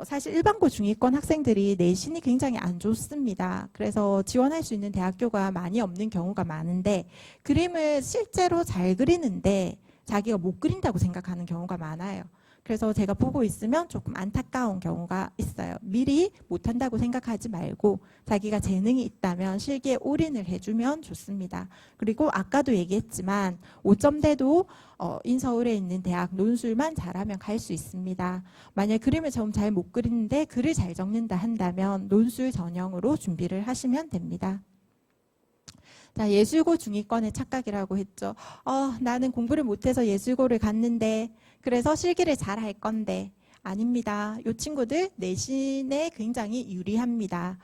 사실 일반고 중위권 학생들이 내신이 굉장히 안 좋습니다. 그래서 지원할 수 있는 대학교가 많이 없는 경우가 많은데 그림을 실제로 잘 그리는데 자기가 못 그린다고 생각하는 경우가 많아요. 그래서 제가 보고 있으면 조금 안타까운 경우가 있어요. 미리 못한다고 생각하지 말고 자기가 재능이 있다면 실기에 올인을 해주면 좋습니다. 그리고 아까도 얘기했지만 5점대도 인서울에 있는 대학 논술만 잘하면 갈 수 있습니다. 만약 그림을 좀 잘 못 그리는데 글을 잘 적는다 한다면 논술 전형으로 준비를 하시면 됩니다. 자, 예술고 중위권의 착각이라고 했죠. 나는 공부를 못해서 예술고를 갔는데 그래서 실기를 잘 할 건데 아닙니다. 이 친구들 내신에 굉장히 유리합니다.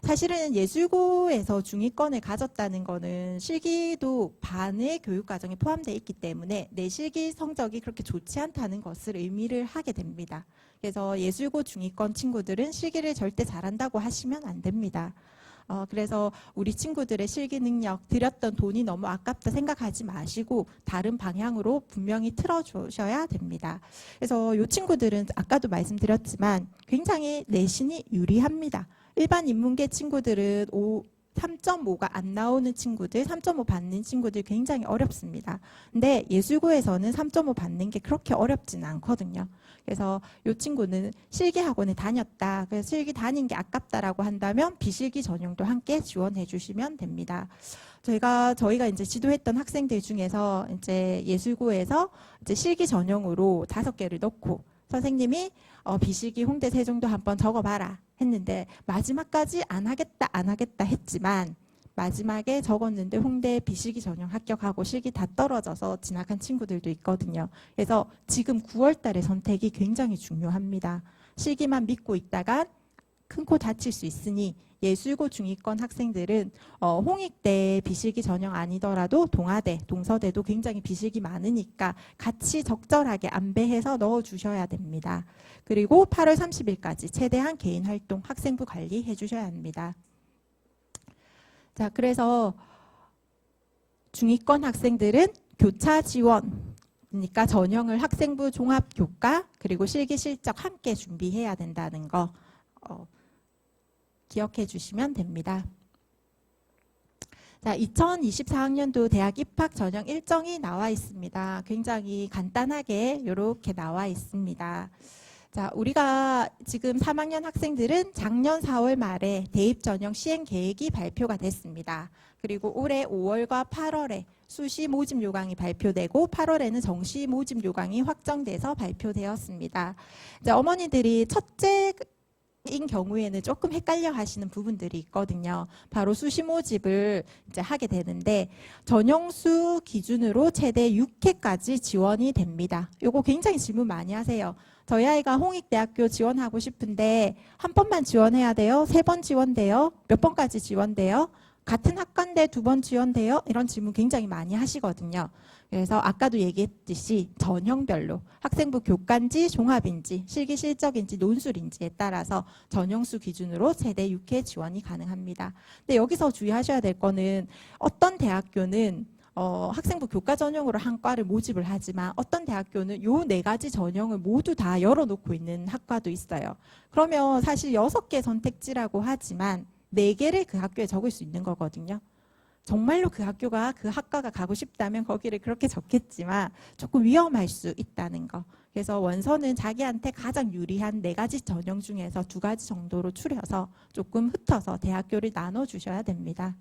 사실은 예술고에서 중위권을 가졌다는 거는 실기도 반의 교육과정에 포함되어 있기 때문에 내 실기 성적이 그렇게 좋지 않다는 것을 의미를 하게 됩니다. 그래서 예술고 중위권 친구들은 실기를 절대 잘한다고 하시면 안 됩니다. 그래서 우리 친구들의 실기 능력, 들였던 돈이 너무 아깝다 생각하지 마시고 다른 방향으로 분명히 틀어주셔야 됩니다. 그래서 이 친구들은 아까도 말씀드렸지만 굉장히 내신이 유리합니다. 일반 인문계 친구들은 3.5가 안 나오는 친구들, 3.5 받는 친구들 굉장히 어렵습니다. 근데 예술고에서는 3.5 받는 게 그렇게 어렵지는 않거든요. 그래서 이 친구는 실기 학원에 다녔다. 그래서 실기 다닌 게 아깝다라고 한다면 비실기 전형도 함께 지원해 주시면 됩니다. 저희가 이제 지도했던 학생들 중에서 이제 예술고에서 이제 실기 전형으로 5개를 넣고 선생님이 비실기 홍대 세종도 한번 적어봐라 했는데 마지막까지 안 하겠다 했지만 마지막에 적었는데 홍대 비실기 전형 합격하고 실기 다 떨어져서 진학한 친구들도 있거든요. 그래서 지금 9월 달에 선택이 굉장히 중요합니다. 실기만 믿고 있다가 큰 코 다칠 수 있으니 예술고 중위권 학생들은 홍익대 비실기 전형 아니더라도 동아대, 동서대도 굉장히 비실기 많으니까 같이 적절하게 안배해서 넣어주셔야 됩니다. 그리고 8월 30일까지 최대한 개인 활동, 학생부 관리해 주셔야 합니다. 자, 그래서 중위권 학생들은 교차 지원, 그러니까 전형을 학생부 종합교과 그리고 실기 실적 함께 준비해야 된다는 거 기억해 주시면 됩니다. 자, 2024학년도 대학 입학 전형 일정이 나와 있습니다. 굉장히 간단하게 이렇게 나와 있습니다. 자, 우리가 지금 3학년 학생들은 작년 4월 말에 대입 전형 시행 계획이 발표가 됐습니다. 그리고 올해 5월과 8월에 수시 모집 요강이 발표되고 8월에는 정시 모집 요강이 확정돼서 발표되었습니다. 이제 어머니들이 첫째 인 경우에는 조금 헷갈려 하시는 부분들이 있거든요. 바로 수시 모집을 이제 하게 되는데 전형수 기준으로 최대 6회까지 지원이 됩니다. 요거 굉장히 질문 많이 하세요. 저희 아이가 홍익대학교 지원하고 싶은데 한 번만 지원해야 돼요? 3번 지원돼요? 몇 번까지 지원돼요? 같은 학과인데 2번 지원돼요? 이런 질문 굉장히 많이 하시거든요. 그래서 아까도 얘기했듯이 전형별로 학생부 교과인지 종합인지 실기 실적인지 논술인지에 따라서 전형수 기준으로 최대 6회 지원이 가능합니다. 근데 여기서 주의하셔야 될 거는 어떤 대학교는 학생부 교과 전형으로 한 과를 모집을 하지만 어떤 대학교는 요 4가지 전형을 모두 다 열어놓고 있는 학과도 있어요. 그러면 사실 6개 선택지라고 하지만 4개를 그 학교에 적을 수 있는 거거든요. 정말로 그 학교가 그 학과가 가고 싶다면 거기를 그렇게 적겠지만 조금 위험할 수 있다는 거. 그래서 원서는 자기한테 가장 유리한 4가지 전형 중에서 2가지 정도로 추려서 조금 흩어서 대학교를 나눠주셔야 됩니다.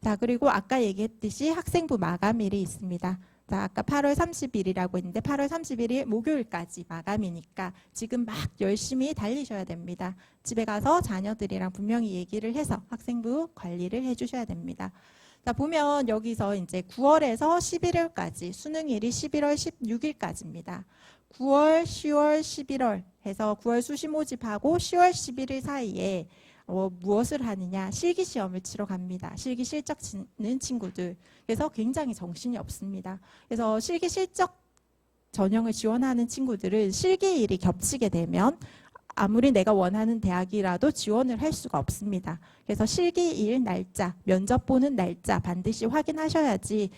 자, 그리고 아까 얘기했듯이 학생부 마감일이 있습니다. 자, 아까 8월 30일이라고 했는데 8월 31일 목요일까지 마감이니까 지금 막 열심히 달리셔야 됩니다. 집에 가서 자녀들이랑 분명히 얘기를 해서 학생부 관리를 해주셔야 됩니다. 자, 보면 여기서 이제 9월에서 11월까지 수능일이 11월 16일까지입니다. 9월, 10월, 11월 해서 9월 수시 모집하고 10월 11일 사이에 무엇을 하느냐? 실기시험을 치러 갑니다. 실기 실적 치는 친구들. 그래서 굉장히 정신이 없습니다. 그래서 실기 실적 전형을 지원하는 친구들은 실기일이 겹치게 되면 아무리 내가 원하는 대학이라도 지원을 할 수가 없습니다. 그래서 실기일 날짜, 면접 보는 날짜 반드시 확인하셔야지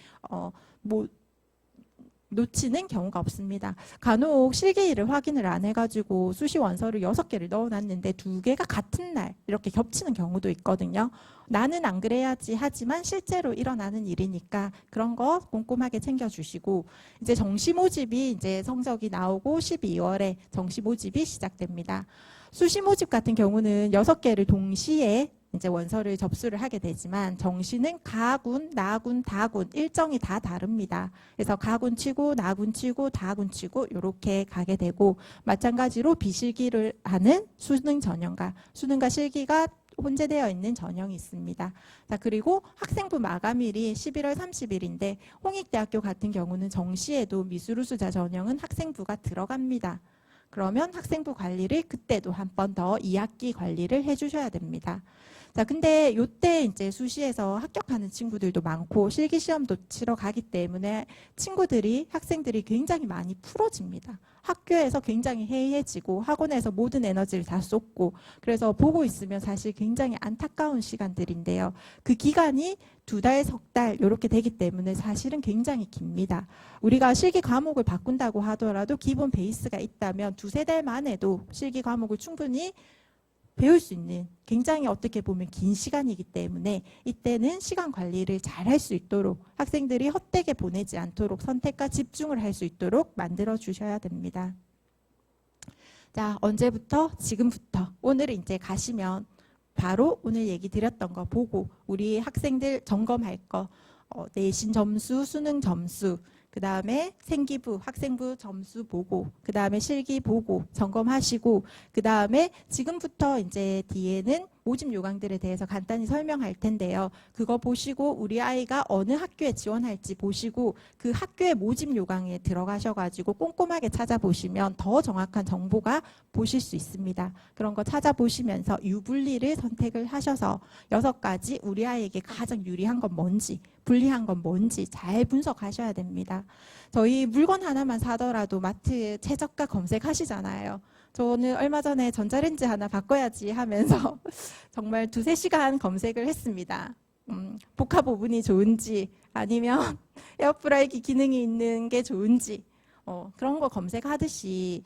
놓치는 경우가 없습니다. 간혹 실기일을 확인을 안 해가지고 수시 원서를 6개를 넣어놨는데 2개가 같은 날 이렇게 겹치는 경우도 있거든요. 나는 안 그래야지 하지만 실제로 일어나는 일이니까 그런 거 꼼꼼하게 챙겨주시고 이제 정시 모집이 이제 성적이 나오고 12월에 정시 모집이 시작됩니다. 수시 모집 같은 경우는 6개를 동시에 이제 원서를 접수를 하게 되지만 정시는 가군, 나군, 다군 일정이 다 다릅니다. 그래서 가군 치고 나군 치고 다군 치고 이렇게 가게 되고 마찬가지로 비실기를 하는 수능 전형과 수능과 실기가 혼재되어 있는 전형이 있습니다. 자, 그리고 학생부 마감일이 11월 30일인데 홍익대학교 같은 경우는 정시에도 미술우수자 전형은 학생부가 들어갑니다. 그러면 학생부 관리를 그때도 한 번 더 2학기 관리를 해주셔야 됩니다. 자, 근데 요때 이제 수시에서 합격하는 친구들도 많고 실기 시험도 치러 가기 때문에 학생들이 굉장히 많이 풀어집니다. 학교에서 굉장히 해이해지고 학원에서 모든 에너지를 다 쏟고 그래서 보고 있으면 사실 굉장히 안타까운 시간들인데요. 그 기간이 2달, 3달 이렇게 되기 때문에 사실은 굉장히 깁니다. 우리가 실기 과목을 바꾼다고 하더라도 기본 베이스가 있다면 2~3달만 해도 실기 과목을 충분히 배울 수 있는 굉장히 어떻게 보면 긴 시간이기 때문에 이때는 시간 관리를 잘 할 수 있도록 학생들이 헛되게 보내지 않도록 선택과 집중을 할 수 있도록 만들어 주셔야 됩니다. 자, 언제부터? 지금부터. 오늘 이제 가시면 바로 오늘 얘기 드렸던 거 보고 우리 학생들 점검할 거 내신 점수, 수능 점수 그 다음에 생기부, 학생부 점수 보고, 그 다음에 실기 보고 점검하시고, 그 다음에 지금부터 이제 뒤에는 모집 요강들에 대해서 간단히 설명할 텐데요. 그거 보시고 우리 아이가 어느 학교에 지원할지 보시고 그 학교의 모집 요강에 들어가셔가지고 꼼꼼하게 찾아보시면 더 정확한 정보가 보실 수 있습니다. 그런 거 찾아보시면서 유불리를 선택을 하셔서 6가지 우리 아이에게 가장 유리한 건 뭔지, 불리한 건 뭔지 잘 분석하셔야 됩니다. 저희 물건 하나만 사더라도 마트 최저가 검색하시잖아요. 저는 얼마 전에 전자레인지 하나 바꿔야지 하면서 정말 2~3시간 검색을 했습니다. 복합 오븐이 좋은지 아니면 에어프라이기 기능이 있는 게 좋은지 그런 거 검색하듯이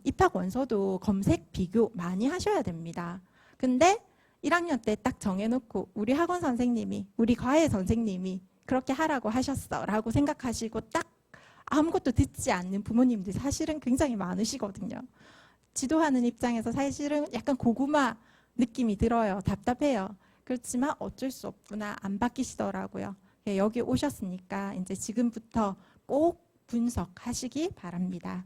입학 원서도 검색 비교 많이 하셔야 됩니다. 근데 1학년 때 딱 정해놓고 우리 학원 선생님이, 우리 과외 선생님이 그렇게 하라고 하셨어 라고 생각하시고 딱 아무것도 듣지 않는 부모님들 사실은 굉장히 많으시거든요. 지도하는 입장에서 사실은 약간 고구마 느낌이 들어요. 답답해요. 그렇지만 어쩔 수 없구나. 안 바뀌시더라고요. 여기 오셨으니까 이제 지금부터 꼭 분석하시기 바랍니다.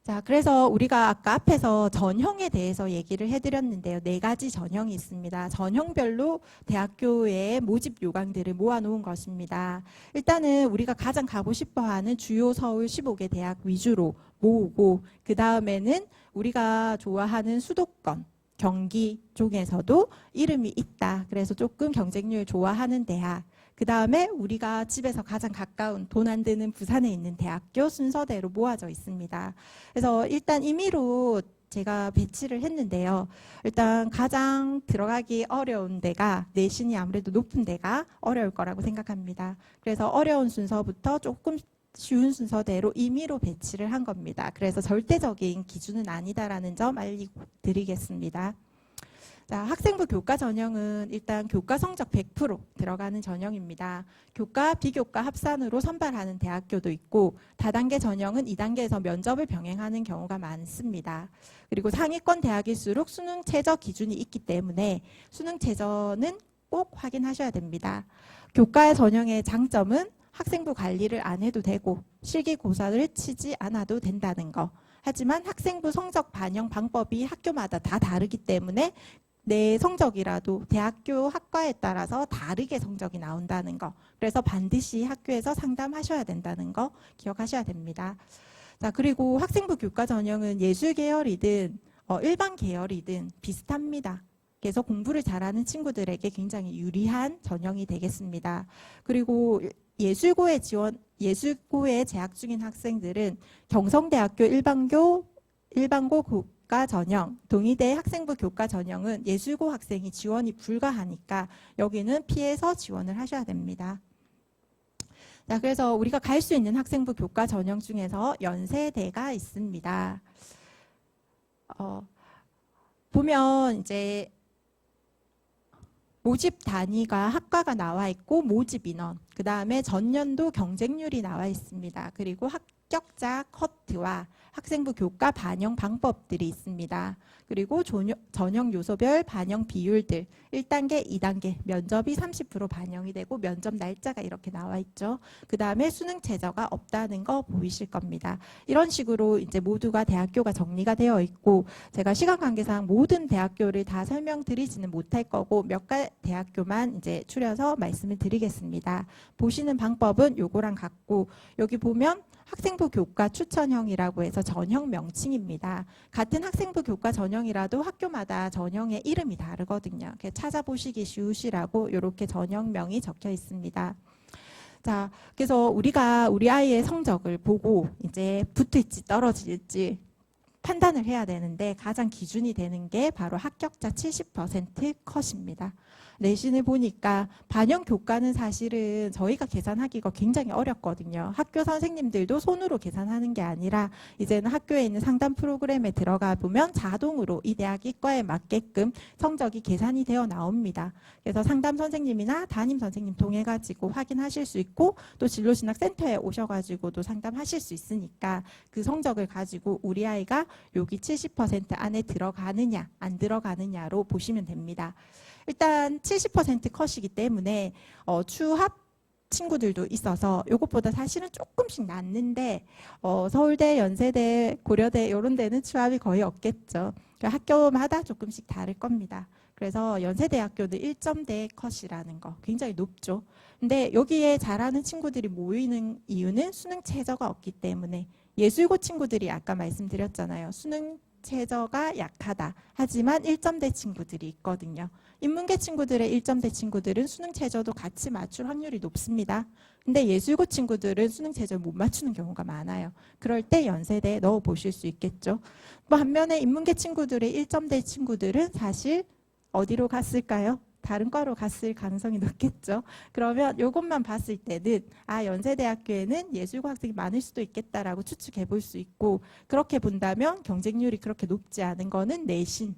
자, 그래서 우리가 아까 앞에서 전형에 대해서 얘기를 해드렸는데요. 4가지 전형이 있습니다. 전형별로 대학교의 모집 요강들을 모아놓은 것입니다. 일단은 우리가 가장 가고 싶어하는 주요 서울 15개 대학 위주로 모으고 그 다음에는 우리가 좋아하는 수도권, 경기 쪽에서도 이름이 있다. 그래서 조금 경쟁률 좋아하는 대학. 그 다음에 우리가 집에서 가장 가까운 돈 안 드는 부산에 있는 대학교 순서대로 모아져 있습니다. 그래서 일단 임의로 제가 배치를 했는데요. 일단 가장 들어가기 어려운 데가 내신이 아무래도 높은 데가 어려울 거라고 생각합니다. 그래서 어려운 순서부터 조금 쉬운 순서대로 임의로 배치를 한 겁니다. 그래서 절대적인 기준은 아니다라는 점 알려드리겠습니다. 자, 학생부 교과 전형은 일단 교과 성적 100% 들어가는 전형입니다. 교과, 비교과 합산으로 선발하는 대학교도 있고 다단계 전형은 2단계에서 면접을 병행하는 경우가 많습니다. 그리고 상위권 대학일수록 수능 최저 기준이 있기 때문에 수능 최저는 꼭 확인하셔야 됩니다. 교과 전형의 장점은 학생부 관리를 안 해도 되고 실기고사를 치지 않아도 된다는 거. 하지만 학생부 성적 반영 방법이 학교마다 다 다르기 때문에 내 성적이라도 대학교 학과에 따라서 다르게 성적이 나온다는 거. 그래서 반드시 학교에서 상담하셔야 된다는 거 기억하셔야 됩니다. 자, 그리고 학생부 교과 전형은 예술 계열이든 일반 계열이든 비슷합니다. 그래서 공부를 잘하는 친구들에게 굉장히 유리한 전형이 되겠습니다. 그리고 예술고에 재학 중인 학생들은 경성대학교 일반고 교과 전형, 동의대 학생부 교과 전형은 예술고 학생이 지원이 불가하니까 여기는 피해서 지원을 하셔야 됩니다. 자, 그래서 우리가 갈 수 있는 학생부 교과 전형 중에서 연세대가 있습니다. 보면 이제 모집 단위가 학과가 나와 있고 모집 인원, 그 다음에 전년도 경쟁률이 나와 있습니다. 그리고 합격자 커트와 학생부 교과 반영 방법들이 있습니다. 그리고 전형 요소별 반영 비율들 1단계, 2단계 면접이 30% 반영이 되고 면접 날짜가 이렇게 나와 있죠. 그 다음에 수능 최저가 없다는 거 보이실 겁니다. 이런 식으로 이제 모두가 대학교가 정리가 되어 있고 제가 시간 관계상 모든 대학교를 다 설명드리지는 못할 거고 몇 가지 대학교만 이제 추려서 말씀을 드리겠습니다. 보시는 방법은 요거랑 같고 여기 보면 학생부 교과 추천형이라고 해서 전형 명칭입니다. 같은 학생부 교과 전형이라도 학교마다 전형의 이름이 다르거든요. 찾아보시기 쉬우시라고 이렇게 전형명이 적혀 있습니다. 자, 그래서 우리가 우리 아이의 성적을 보고 이제 붙을지 떨어질지 판단을 해야 되는데 가장 기준이 되는 게 바로 합격자 70% 컷입니다. 내신을 보니까 반영 교과는 사실은 저희가 계산하기가 굉장히 어렵거든요. 학교 선생님들도 손으로 계산하는 게 아니라 이제는 학교에 있는 상담 프로그램에 들어가 보면 자동으로 이 대학 이과에 맞게끔 성적이 계산이 되어 나옵니다. 그래서 상담 선생님이나 담임 선생님 통해 가지고 확인하실 수 있고 또 진로진학센터에 오셔가지고도 상담하실 수 있으니까 그 성적을 가지고 우리 아이가 여기 70% 안에 들어가느냐 안 들어가느냐로 보시면 됩니다. 일단 70% 컷이기 때문에 추합 친구들도 있어서 이것보다 사실은 조금씩 낮는데 서울대, 연세대, 고려대 이런 데는 추합이 거의 없겠죠. 학교마다 조금씩 다를 겁니다. 그래서 연세대학교는 1점대 컷이라는 거 굉장히 높죠. 근데 여기에 잘하는 친구들이 모이는 이유는 수능 최저가 없기 때문에 예술고 친구들이 아까 말씀드렸잖아요. 수능 최저가 약하다. 하지만 1점대 친구들이 있거든요. 인문계 친구들의 1점대 친구들은 수능 최저도 같이 맞출 확률이 높습니다. 근데 예술고 친구들은 수능 최저를 못 맞추는 경우가 많아요. 그럴 때 연세대에 넣어 보실 수 있겠죠. 뭐 반면에 인문계 친구들의 1점대 친구들은 사실 어디로 갔을까요? 다른 과로 갔을 가능성이 높겠죠. 그러면 이것만 봤을 때는 연세대학교에는 예술고 학생이 많을 수도 있겠다라고 추측해 볼 수 있고, 그렇게 본다면 경쟁률이 그렇게 높지 않은 거는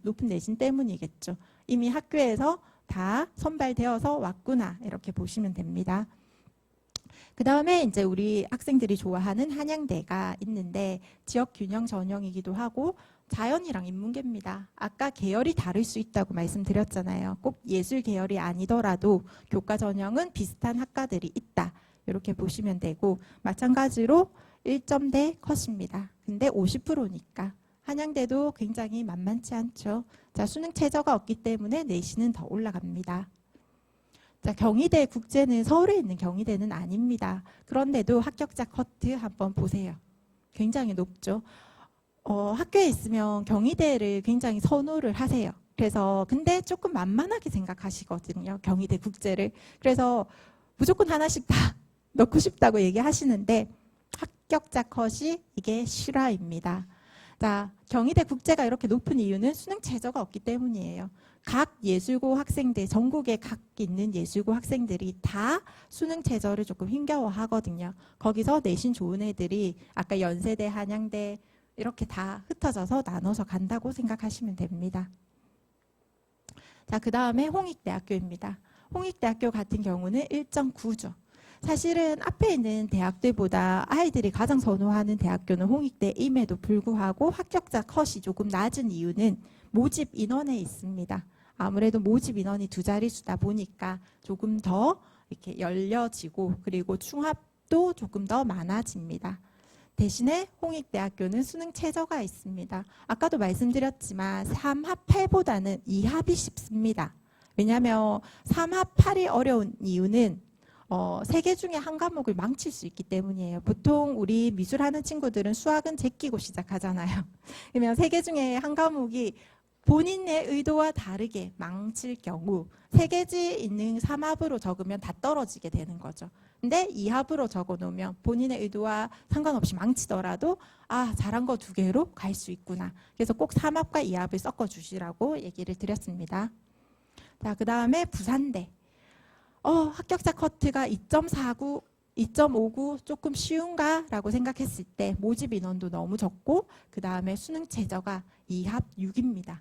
높은 내신 때문이겠죠. 이미 학교에서 다 선발되어서 왔구나 이렇게 보시면 됩니다. 그 다음에 이제 우리 학생들이 좋아하는 한양대가 있는데 지역 균형 전형이기도 하고 자연이랑 인문계입니다. 아까 계열이 다를 수 있다고 말씀드렸잖아요. 꼭 예술 계열이 아니더라도 교과 전형은 비슷한 학과들이 있다. 이렇게 보시면 되고 마찬가지로 1점대 컷입니다. 근데 50%니까 한양대도 굉장히 만만치 않죠. 자, 수능 최저가 없기 때문에 내신은 더 올라갑니다. 자, 경희대 국제는 서울에 있는 경희대는 아닙니다. 그런데도 합격자 커트 한번 보세요. 굉장히 높죠. 학교에 있으면 경희대를 굉장히 선호를 하세요. 그래서 근데 조금 만만하게 생각하시거든요. 경희대 국제를. 그래서 무조건 하나씩 다 넣고 싶다고 얘기하시는데 합격자 컷이 이게 실화입니다. 자, 경희대 국제가 이렇게 높은 이유는 수능 최저가 없기 때문이에요. 각 예술고 학생들, 전국에 각 있는 예술고 학생들이 다 수능 최저를 조금 힘겨워하거든요. 거기서 내신 좋은 애들이 아까 연세대, 한양대 이렇게 다 흩어져서 나눠서 간다고 생각하시면 됩니다. 자, 그 다음에 홍익대학교입니다. 홍익대학교 같은 경우는 1.9죠. 사실은 앞에 있는 대학들보다 아이들이 가장 선호하는 대학교는 홍익대임에도 불구하고 합격자 컷이 조금 낮은 이유는 모집 인원에 있습니다. 아무래도 모집 인원이 두 자릿수다 보니까 조금 더 이렇게 열려지고 그리고 충합도 조금 더 많아집니다. 대신에 홍익대학교는 수능 최저가 있습니다. 아까도 말씀드렸지만 3합 8보다는 2합이 쉽습니다. 왜냐하면 3합 8이 어려운 이유는 3개 중에 한 과목을 망칠 수 있기 때문이에요. 보통 우리 미술하는 친구들은 수학은 제끼고 시작하잖아요. 그러면 3개 중에 한 과목이 본인의 의도와 다르게 망칠 경우 3개지 있는 3합으로 적으면 다 떨어지게 되는 거죠. 근데 2합으로 적어 놓으면 본인의 의도와 상관없이 망치더라도 잘한 거 2개로 갈 수 있구나. 그래서 꼭 3합과 2합을 섞어 주시라고 얘기를 드렸습니다. 자, 그 다음에 부산대. 합격자 커트가 2.49, 2.59 조금 쉬운가? 라고 생각했을 때 모집 인원도 너무 적고 그 다음에 수능 최저가 2합 6입니다.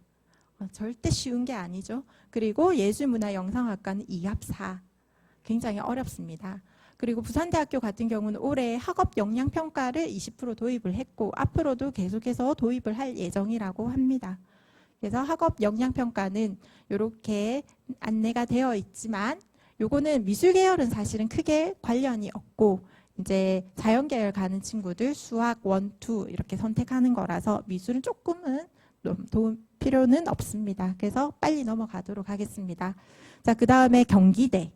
절대 쉬운 게 아니죠. 그리고 예술문화영상학과는 2합 4. 굉장히 어렵습니다. 그리고 부산대학교 같은 경우는 올해 학업 역량평가를 20% 도입을 했고 앞으로도 계속해서 도입을 할 예정이라고 합니다. 그래서 학업 역량평가는 이렇게 안내가 되어 있지만 요거는 미술 계열은 사실은 크게 관련이 없고 이제 자연 계열 가는 친구들 수학 1, 2 이렇게 선택하는 거라서 미술은 조금은 도움 필요는 없습니다. 그래서 빨리 넘어가도록 하겠습니다. 자, 그 다음에 경기대.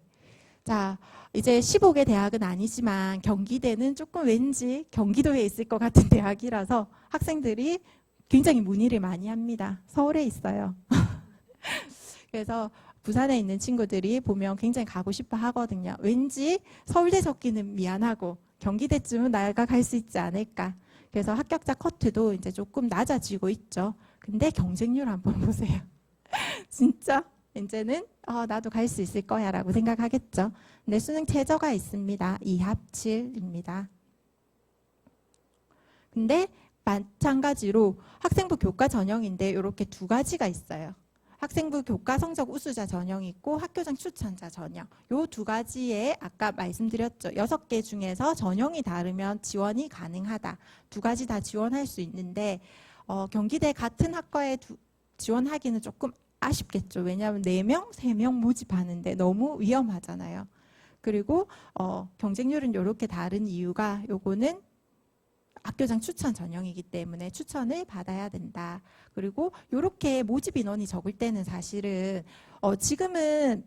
자, 이제 15개 대학은 아니지만 경기대는 조금 왠지 경기도에 있을 것 같은 대학이라서 학생들이 굉장히 문의를 많이 합니다. 서울에 있어요. 그래서 부산에 있는 친구들이 보면 굉장히 가고 싶어 하거든요. 왠지 서울대 적기는 미안하고 경기대쯤은 나가 갈 수 있지 않을까. 그래서 합격자 커트도 이제 조금 낮아지고 있죠. 근데 경쟁률 한번 보세요. 진짜 이제는 나도 갈 수 있을 거야 라고 생각하겠죠. 근데 수능 최저가 있습니다. 2합 7입니다. 근데 마찬가지로 학생부 교과 전형인데 이렇게 2가지가 있어요. 학생부 교과 성적 우수자 전형이 있고 학교장 추천자 전형. 요 2가지에 아까 말씀드렸죠. 6개 중에서 전형이 다르면 지원이 가능하다. 2가지 다 지원할 수 있는데 경기대 같은 학과에 지원하기는 조금 아쉽겠죠. 왜냐하면 4명, 3명 모집하는데 너무 위험하잖아요. 그리고 경쟁률은 이렇게 다른 이유가 요거는 학교장 추천 전형이기 때문에 추천을 받아야 된다. 그리고 이렇게 모집 인원이 적을 때는 사실은 지금은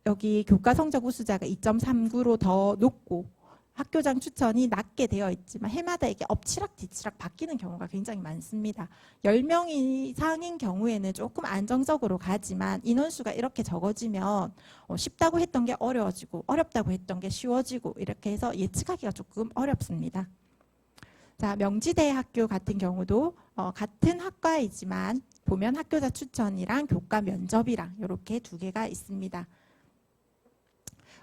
여기 교과 성적 우수자가 2.39로 더 높고 학교장 추천이 낮게 되어 있지만 해마다 이게 엎치락 뒤치락 바뀌는 경우가 굉장히 많습니다. 10명 이상인 경우에는 조금 안정적으로 가지만 인원수가 이렇게 적어지면 쉽다고 했던 게 어려워지고 어렵다고 했던 게 쉬워지고 이렇게 해서 예측하기가 조금 어렵습니다. 자, 명지대 학교 같은 경우도 같은 학과이지만 보면 학교자 추천이랑 교과 면접이랑 이렇게 두 개가 있습니다.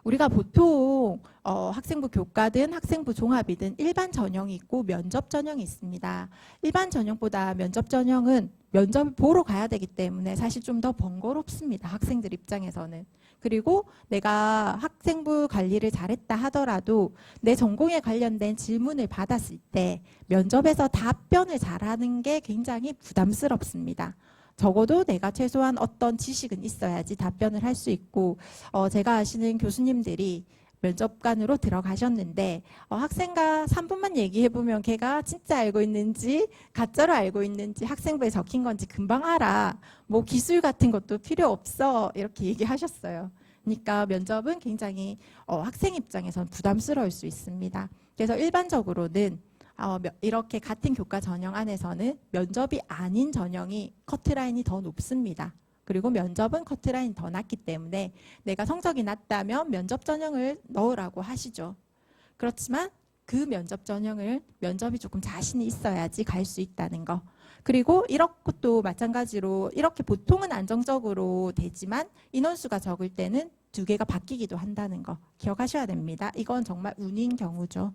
우리가 보통 학생부 교과든 학생부 종합이든 일반 전형이 있고 면접 전형이 있습니다. 일반 전형보다 면접 전형은 면접을 보러 가야 되기 때문에 사실 좀 더 번거롭습니다. 학생들 입장에서는. 그리고 내가 학생부 관리를 잘했다 하더라도 내 전공에 관련된 질문을 받았을 때 면접에서 답변을 잘하는 게 굉장히 부담스럽습니다. 적어도 내가 최소한 어떤 지식은 있어야지 답변을 할 수 있고 제가 아시는 교수님들이 면접관으로 들어가셨는데 학생과 3분만 얘기해보면 걔가 진짜 알고 있는지 가짜로 알고 있는지 학생부에 적힌 건지 금방 알아. 뭐 기술 같은 것도 필요 없어. 이렇게 얘기하셨어요. 그러니까 면접은 굉장히 학생 입장에서는 부담스러울 수 있습니다. 그래서 일반적으로는 이렇게 같은 교과 전형 안에서는 면접이 아닌 전형이 커트라인이 더 높습니다. 그리고 면접은 커트라인이 더 낮기 때문에 내가 성적이 낮다면 면접 전형을 넣으라고 하시죠. 그렇지만 그 면접 전형을 면접이 조금 자신이 있어야지 갈 수 있다는 거. 그리고 이것도 마찬가지로 이렇게 보통은 안정적으로 되지만 인원수가 적을 때는 두 개가 바뀌기도 한다는 거 기억하셔야 됩니다. 이건 정말 운인 경우죠.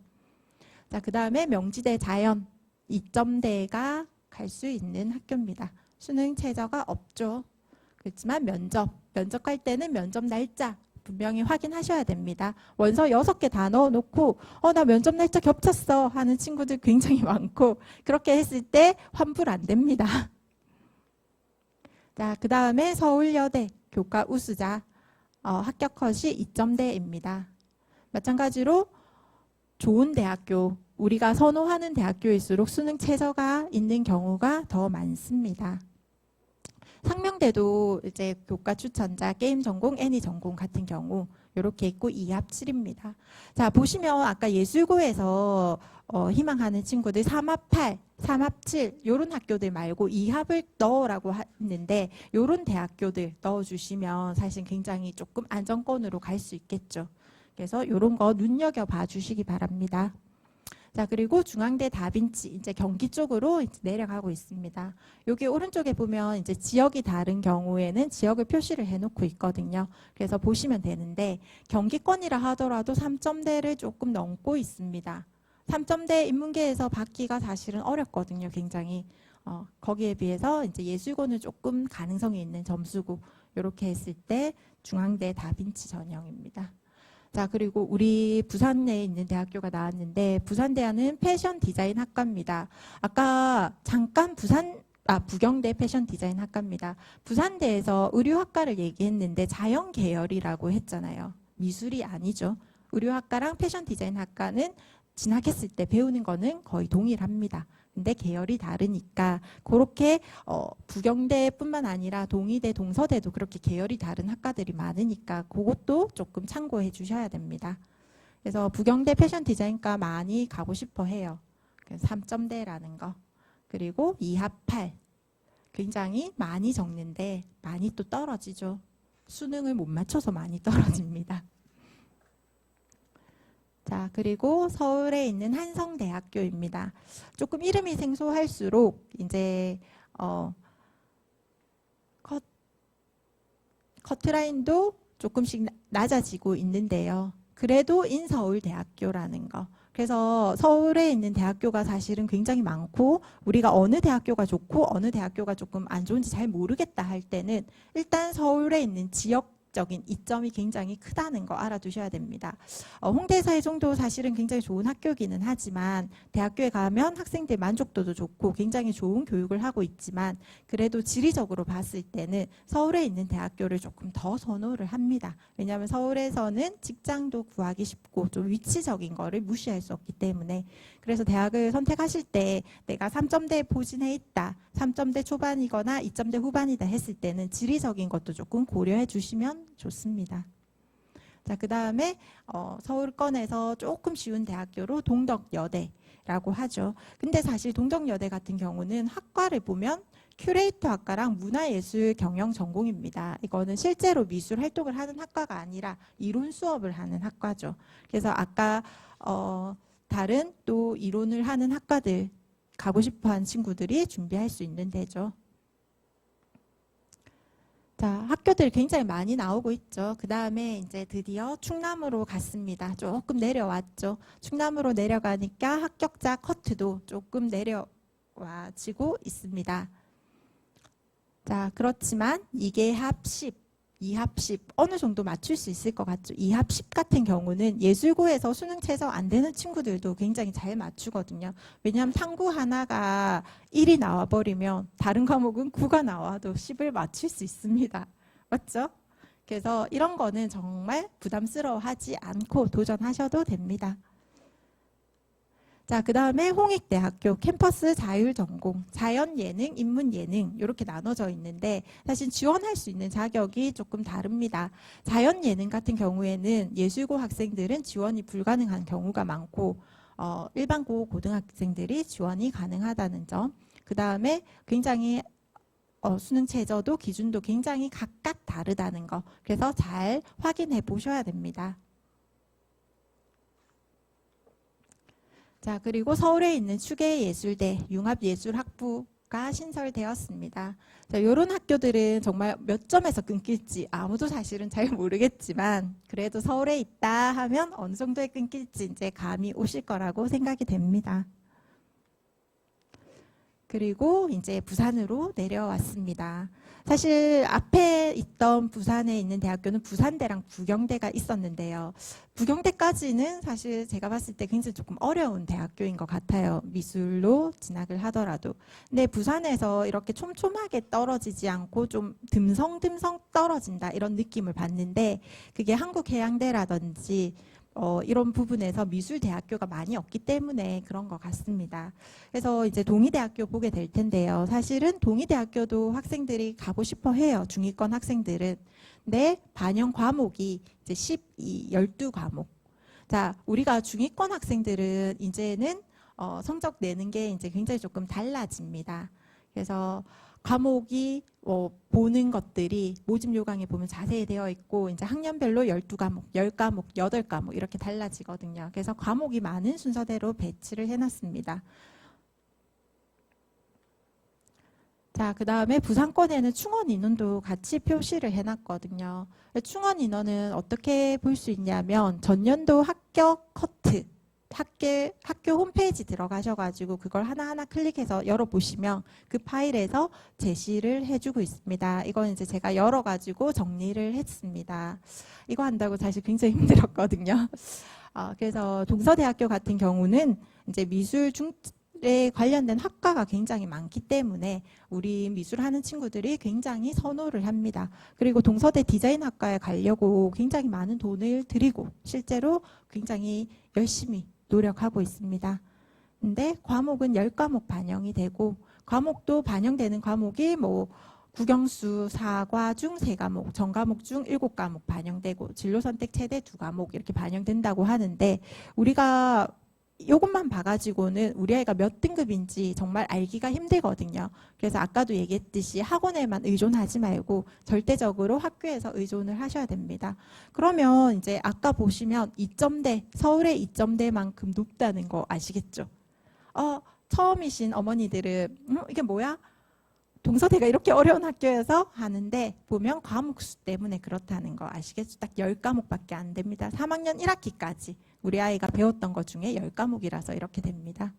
자, 그 다음에 명지대 자연 2점대가 갈 수 있는 학교입니다. 수능 최저가 없죠. 그렇지만 면접 갈 때는 면접 날짜 분명히 확인하셔야 됩니다. 원서 6개 다 넣어놓고 나 면접 날짜 겹쳤어 하는 친구들 굉장히 많고 그렇게 했을 때 환불 안 됩니다. 자, 그 다음에 서울여대 교과 우수자 합격 컷이 2점대입니다. 마찬가지로 좋은 대학교, 우리가 선호하는 대학교일수록 수능 최저가 있는 경우가 더 많습니다. 상명대도 이제 교과 추천자, 게임 전공, 애니 전공 같은 경우 이렇게 있고 2합 7입니다. 자, 보시면 아까 예술고에서 희망하는 친구들 3합 8, 3합 7 이런 학교들 말고 2합을 넣으라고 했는데 이런 대학교들 넣어주시면 사실 굉장히 조금 안정권으로 갈 수 있겠죠. 그래서 이런 거 눈여겨봐 주시기 바랍니다. 자, 그리고 중앙대 다빈치 이제 경기 쪽으로 이제 내려가고 있습니다. 여기 오른쪽에 보면 이제 지역이 다른 경우에는 지역을 표시를 해놓고 있거든요. 그래서 보시면 되는데 경기권이라 하더라도 3점대를 조금 넘고 있습니다. 3점대 인문계에서 받기가 사실은 어렵거든요. 굉장히 거기에 비해서 이제 예술고는 조금 가능성이 있는 점수고 이렇게 했을 때 중앙대 다빈치 전형입니다. 자, 그리고 우리 부산에 있는 대학교가 나왔는데 부산대학은 패션 디자인 학과입니다. 아까 잠깐 부경대 패션 디자인 학과입니다. 부산대에서 의류학과를 얘기했는데 자연 계열이라고 했잖아요. 미술이 아니죠. 의류학과랑 패션 디자인 학과는 진학했을 때 배우는 거는 거의 동일합니다. 근데 계열이 다르니까 그렇게 부경대뿐만 아니라 동의대, 동서대도 그렇게 계열이 다른 학과들이 많으니까 그것도 조금 참고해 주셔야 됩니다. 그래서 부경대 패션 디자인과 많이 가고 싶어 해요. 3점대라는 거. 그리고 2합 8. 굉장히 많이 적는데 많이 또 떨어지죠. 수능을 못 맞춰서 많이 떨어집니다. 자, 그리고 서울에 있는 한성대학교입니다. 조금 이름이 생소할수록 이제 커트라인도 조금씩 낮아지고 있는데요. 그래도 인서울대학교라는 거. 그래서 서울에 있는 대학교가 사실은 굉장히 많고 우리가 어느 대학교가 좋고 어느 대학교가 조금 안 좋은지 잘 모르겠다 할 때는 일단 서울에 있는 지역 적인 이점이 굉장히 크다는 거 알아두셔야 됩니다. 홍대 사회정도 사실은 굉장히 좋은 학교기는 하지만 대학교에 가면 학생들 만족도도 좋고 굉장히 좋은 교육을 하고 있지만 그래도 지리적으로 봤을 때는 서울에 있는 대학교를 조금 더 선호를 합니다. 왜냐하면 서울에서는 직장도 구하기 쉽고 좀 위치적인 거를 무시할 수 없기 때문에 그래서 대학을 선택하실 때 내가 3점대에 포진해 있다. 3점대 초반이거나 2점대 후반이다 했을 때는 지리적인 것도 조금 고려해 주시면 좋습니다. 자, 그 다음에 서울권에서 조금 쉬운 대학교로 동덕여대라고 하죠. 근데 사실 동덕여대 같은 경우는 학과를 보면 큐레이터 학과랑 문화예술 경영 전공입니다. 이거는 실제로 미술 활동을 하는 학과가 아니라 이론 수업을 하는 학과죠. 그래서 아까 다른 또 이론을 하는 학과들 가고 싶어하는 친구들이 준비할 수 있는 데죠. 자, 학교들 굉장히 많이 나오고 있죠. 그 다음에 이제 드디어 충남으로 갔습니다. 조금 내려왔죠. 충남으로 내려가니까 합격자 커트도 조금 내려와지고 있습니다. 자, 그렇지만 이게 합 10, 2합 10 어느 정도 맞출 수 있을 것 같죠. 2합 10 같은 경우는 예술고에서 수능 최저 안 되는 친구들도 굉장히 잘 맞추거든요. 왜냐하면 탐구 하나가 1이 나와버리면 다른 과목은 9가 나와도 10을 맞출 수 있습니다. 맞죠? 그래서 이런 거는 정말 부담스러워하지 않고 도전하셔도 됩니다. 자, 그 다음에 홍익대학교 캠퍼스 자율전공, 자연예능, 인문예능 이렇게 나눠져 있는데 사실 지원할 수 있는 자격이 조금 다릅니다. 자연예능 같은 경우에는 예술고 학생들은 지원이 불가능한 경우가 많고 일반고 고등학생들이 지원이 가능하다는 점. 그 다음에 굉장히 수능 최저도 기준도 굉장히 각각 다르다는 거. 그래서 잘 확인해 보셔야 됩니다. 자, 그리고 서울에 있는 추계예술대 융합예술학부가 신설되었습니다. 자, 이런 학교들은 정말 몇 점에서 끊길지 아무도 사실은 잘 모르겠지만 그래도 서울에 있다 하면 어느 정도에 끊길지 이제 감이 오실 거라고 생각이 됩니다. 그리고 이제 부산으로 내려왔습니다. 사실 앞에 있던 부산에 있는 대학교는 부산대랑 부경대가 있었는데요. 부경대까지는 사실 제가 봤을 때 굉장히 조금 어려운 대학교인 것 같아요. 미술로 진학을 하더라도. 근데 부산에서 이렇게 촘촘하게 떨어지지 않고 좀 듬성듬성 떨어진다 이런 느낌을 받는데 그게 한국해양대라든지 이런 부분에서 미술대학교가 많이 없기 때문에 그런 것 같습니다. 그래서 이제 동의대학교 보게 될 텐데요. 사실은 동의대학교도 학생들이 가고 싶어 해요. 중위권 학생들은. 근데 반영 과목이 이제 12과목. 자, 우리가 중위권 학생들은 이제는 성적 내는 게 이제 굉장히 조금 달라집니다. 그래서 과목이 보는 것들이 모집 요강에 보면 자세히 되어 있고 이제 학년별로 12과목, 10과목, 8과목 이렇게 달라지거든요. 그래서 과목이 많은 순서대로 배치를 해놨습니다. 자, 그 다음에 부산권에는 충원 인원도 같이 표시를 해놨거든요. 충원 인원은 어떻게 볼 수 있냐면 전년도 합격 커트 학교 홈페이지 들어가셔가지고 그걸 하나하나 클릭해서 열어보시면 그 파일에서 제시를 해주고 있습니다. 이건 이제 제가 열어가지고 정리를 했습니다. 이거 한다고 사실 굉장히 힘들었거든요. 그래서 동서대학교 같은 경우는 이제 미술 에 관련된 학과가 굉장히 많기 때문에 우리 미술하는 친구들이 굉장히 선호를 합니다. 그리고 동서대 디자인학과에 가려고 굉장히 많은 돈을 들이고 실제로 굉장히 열심히 노력하고 있습니다. 근데 과목은 10과목 반영이 되고 과목도 반영되는 과목이 뭐 국영수 4과 중 3과목, 전과목 중 7과목 반영되고 진로선택 최대 2과목 이렇게 반영된다고 하는데 우리가 이것만 봐가지고는 우리 아이가 몇 등급인지 정말 알기가 힘들거든요. 그래서 아까도 얘기했듯이 학원에만 의존하지 말고 절대적으로 학교에서 의존을 하셔야 됩니다. 그러면 이제 아까 보시면 2점대, 서울의 2점대만큼 높다는 거 아시겠죠? 처음이신 어머니들은 이게 뭐야? 동서대가 이렇게 어려운 학교여서 하는데 보면 과목 수 때문에 그렇다는 거 아시겠죠? 딱 10과목밖에 안 됩니다. 3학년 1학기까지 우리 아이가 배웠던 것 중에 10과목이라서 이렇게 됩니다.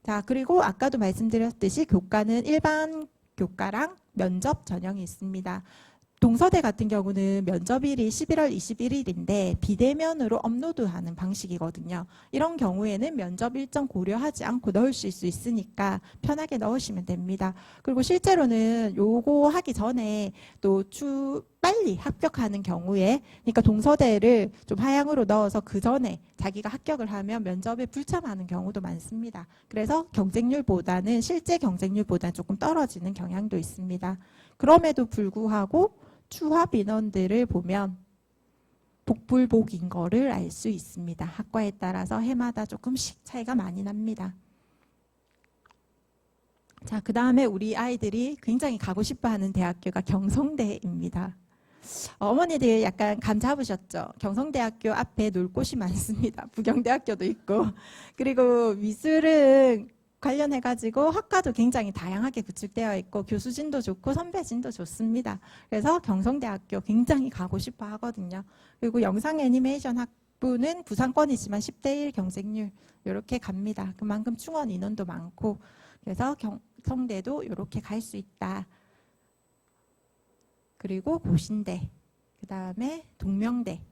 자, 그리고 아까도 말씀드렸듯이 교과는 일반 교과랑 면접 전형이 있습니다. 동서대 같은 경우는 면접일이 11월 21일인데 비대면으로 업로드하는 방식이거든요. 이런 경우에는 면접 일정 고려하지 않고 넣으실 수 있으니까 편하게 넣으시면 됩니다. 그리고 실제로는 요거 하기 전에 또 빨리 합격하는 경우에, 그러니까 동서대를 좀 하향으로 넣어서 그 전에 자기가 합격을 하면 면접에 불참하는 경우도 많습니다. 그래서 경쟁률보다는 실제 경쟁률보다는 조금 떨어지는 경향도 있습니다. 그럼에도 불구하고 추합 인원들을 보면 복불복인 거를 알 수 있습니다. 학과에 따라서 해마다 조금씩 차이가 많이 납니다. 자, 그 다음에 우리 아이들이 굉장히 가고 싶어 하는 대학교가 경성대입니다. 어머니들 약간 감 잡으셨죠? 경성대학교 앞에 놀 곳이 많습니다. 부경대학교도 있고. 그리고 미술은 관련해가지고 학과도 굉장히 다양하게 구축되어 있고 교수진도 좋고 선배진도 좋습니다. 그래서 경성대학교 굉장히 가고 싶어 하거든요. 그리고 영상 애니메이션 학부는 부상권이지만 10대1 경쟁률 이렇게 갑니다. 그만큼 충원 인원도 많고 그래서 경성대도 이렇게 갈 수 있다. 그리고 고신대, 그 다음에 동명대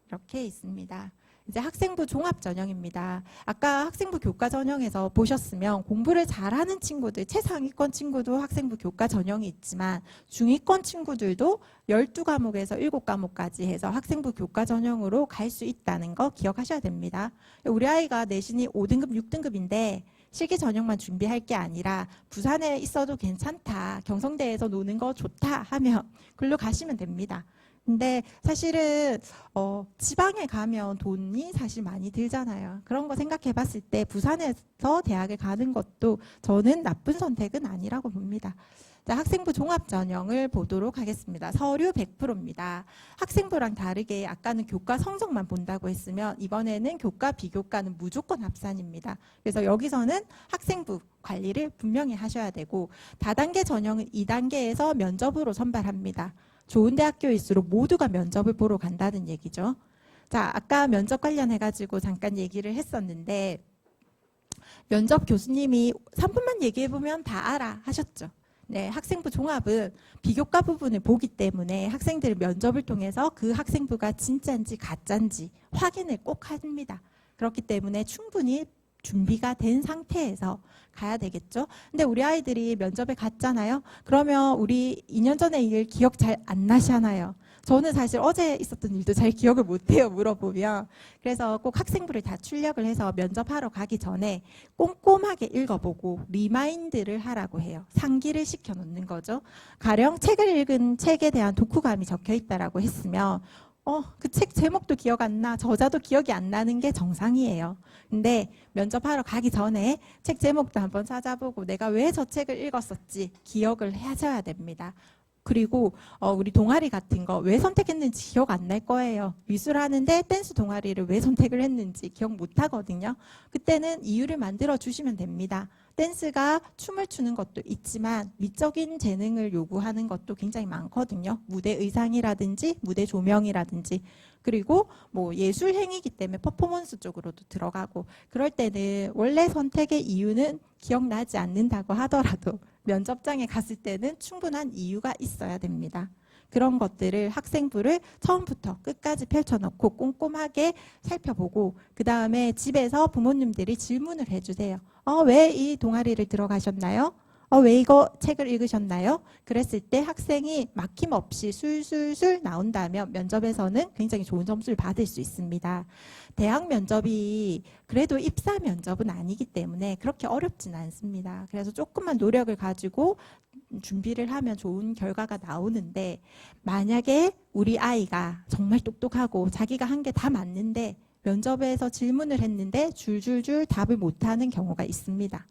이렇게 있습니다. 이제 학생부 종합 전형입니다. 아까 학생부 교과 전형에서 보셨으면 공부를 잘하는 친구들, 최상위권 친구도 학생부 교과 전형이 있지만 중위권 친구들도 12과목에서 7과목까지 해서 학생부 교과 전형으로 갈 수 있다는 거 기억하셔야 됩니다. 우리 아이가 내신이 5등급, 6등급인데 실기 전형만 준비할 게 아니라 부산에 있어도 괜찮다, 경성대에서 노는 거 좋다 하면 글로 가시면 됩니다. 근데 사실은 지방에 가면 돈이 사실 많이 들잖아요. 그런 거 생각해 봤을 때 부산에서 대학에 가는 것도 저는 나쁜 선택은 아니라고 봅니다. 자, 학생부 종합전형을 보도록 하겠습니다. 서류 100%입니다. 학생부랑 다르게 아까는 교과 성적만 본다고 했으면 이번에는 교과 비교과는 무조건 합산입니다. 그래서 여기서는 학생부 관리를 분명히 하셔야 되고 다단계 전형은 2단계에서 면접으로 선발합니다. 좋은 대학교일수록 모두가 면접을 보러 간다는 얘기죠. 자, 아까 면접 관련해가지고 잠깐 얘기를 했었는데 면접 교수님이 3분만 얘기해보면 다 알아 하셨죠. 네, 학생부 종합은 비교과 부분을 보기 때문에 학생들 면접을 통해서 그 학생부가 진짜인지 가짜인지 확인을 꼭 합니다. 그렇기 때문에 충분히 준비가 된 상태에서 가야 되겠죠. 근데 우리 아이들이 면접에 갔잖아요. 그러면 우리 2년 전에 일 기억 잘 안 나시나요? 저는 사실 어제 있었던 일도 잘 기억을 못해요, 물어보면. 그래서 꼭 학생부를 다 출력을 해서 면접하러 가기 전에 꼼꼼하게 읽어보고 리마인드를 하라고 해요. 상기를 시켜놓는 거죠. 가령 책을 읽은 책에 대한 독후감이 적혀 있다라고 했으면 그 책 제목도 기억 안 나, 저자도 기억이 안 나는 게 정상이에요. 근데 면접하러 가기 전에 책 제목도 한번 찾아보고 내가 왜 저 책을 읽었었지 기억을 하셔야 됩니다. 그리고 우리 동아리 같은 거 왜 선택했는지 기억 안 날 거예요. 미술하는데 댄스 동아리를 왜 선택을 했는지 기억 못 하거든요. 그때는 이유를 만들어 주시면 됩니다. 댄스가 춤을 추는 것도 있지만 미적인 재능을 요구하는 것도 굉장히 많거든요. 무대 의상이라든지 무대 조명이라든지 그리고 뭐 예술 행위이기 때문에 퍼포먼스 쪽으로도 들어가고 그럴 때는 원래 선택의 이유는 기억나지 않는다고 하더라도 면접장에 갔을 때는 충분한 이유가 있어야 됩니다. 그런 것들을 학생부를 처음부터 끝까지 펼쳐놓고 꼼꼼하게 살펴보고 그 다음에 집에서 부모님들이 질문을 해주세요. 왜 이 동아리를 들어가셨나요? 왜 이거 책을 읽으셨나요? 그랬을 때 학생이 막힘없이 술술술 나온다면 면접에서는 굉장히 좋은 점수를 받을 수 있습니다. 대학 면접이 그래도 입사 면접은 아니기 때문에 그렇게 어렵진 않습니다. 그래서 조금만 노력을 가지고 준비를 하면 좋은 결과가 나오는데 만약에 우리 아이가 정말 똑똑하고 자기가 한 게 다 맞는데 면접에서 질문을 했는데 줄줄줄 답을 못하는 경우가 있습니다.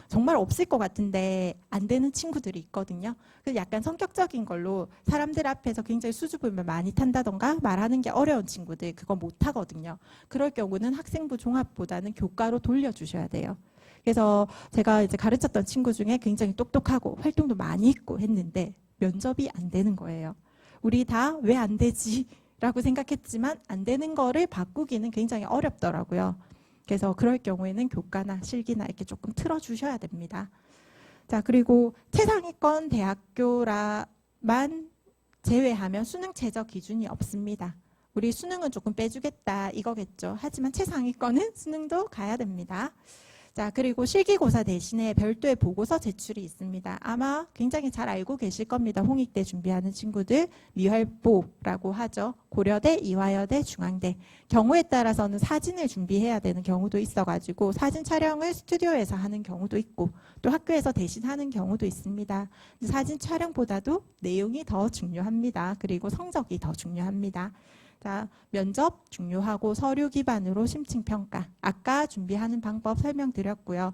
정말 없을 것 같은데 안 되는 친구들이 있거든요. 그래서 약간 성격적인 걸로 사람들 앞에서 굉장히 수줍음을 많이 탄다던가 말하는 게 어려운 친구들 그거 못하거든요. 그럴 경우는 학생부 종합보다는 교과로 돌려주셔야 돼요. 그래서 제가 이제 가르쳤던 친구 중에 굉장히 똑똑하고 활동도 많이 있고 했는데 면접이 안 되는 거예요. 우리 다 왜 안 되지? 라고 생각했지만 안 되는 거를 바꾸기는 굉장히 어렵더라고요. 그래서 그럴 경우에는 교과나 실기나 이렇게 조금 틀어주셔야 됩니다. 자, 그리고 최상위권 대학교라 만 제외하면 수능 최저 기준이 없습니다. 우리 수능은 조금 빼주겠다 이거겠죠. 하지만 최상위권은 수능도 가야 됩니다. 자, 그리고 실기고사 대신에 별도의 보고서 제출이 있습니다. 아마 굉장히 잘 알고 계실 겁니다. 홍익대 준비하는 친구들. 미활보라고 하죠. 고려대, 이화여대, 중앙대. 경우에 따라서는 사진을 준비해야 되는 경우도 있어가지고 사진 촬영을 스튜디오에서 하는 경우도 있고 또 학교에서 대신 하는 경우도 있습니다. 사진 촬영보다도 내용이 더 중요합니다. 그리고 성적이 더 중요합니다. 자, 면접 중요하고 서류 기반으로 심층평가. 아까 준비하는 방법 설명드렸고요.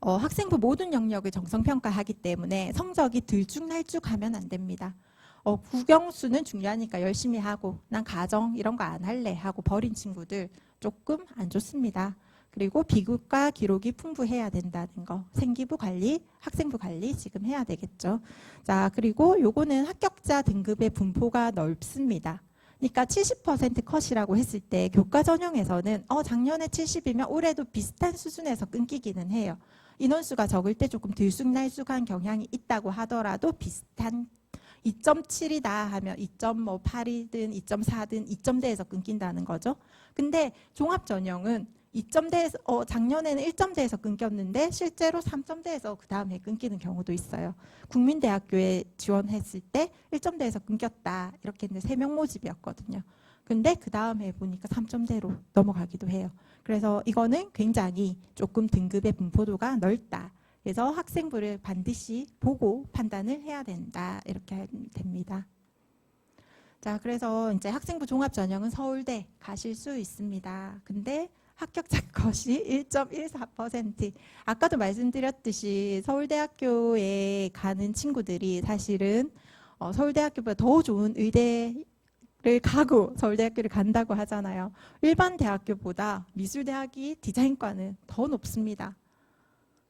학생부 모든 영역을 정성평가하기 때문에 성적이 들쭉날쭉하면 안 됩니다. 국영수는 중요하니까 열심히 하고 난 가정 이런 거 안 할래 하고 버린 친구들 조금 안 좋습니다. 그리고 비교과 기록이 풍부해야 된다는 거. 생기부 관리, 학생부 관리 지금 해야 되겠죠. 자, 그리고 요거는 합격자 등급의 분포가 넓습니다. 그러니까 70% 컷이라고 했을 때 교과 전형에서는 작년에 70이면 올해도 비슷한 수준에서 끊기기는 해요. 인원수가 적을 때 조금 들쑥날쑥한 경향이 있다고 하더라도 비슷한 2.7이다 하면 2.8이든 2.4든 2점대에서 끊긴다는 거죠. 근데 종합전형은 2점대에서 작년에는 1점대에서 끊겼는데 실제로 3점대에서 그 다음에 끊기는 경우도 있어요. 국민대학교에 지원했을 때 1점대에서 끊겼다 이렇게 했는데 3명 모집이었거든요. 근데 그 다음에 보니까 3점대로 넘어가기도 해요. 그래서 이거는 굉장히 조금 등급의 분포도가 넓다. 그래서 학생부를 반드시 보고 판단을 해야 된다 이렇게 하면 됩니다. 자, 그래서 이제 학생부 종합전형은 서울대 가실 수 있습니다. 근데 합격자 컷이 1.14%. 아까도 말씀드렸듯이 서울대학교에 가는 친구들이 사실은 서울대학교보다 더 좋은 의대를 가고 서울대학교를 간다고 하잖아요. 일반 대학교보다 미술대학이 디자인과는 더 높습니다.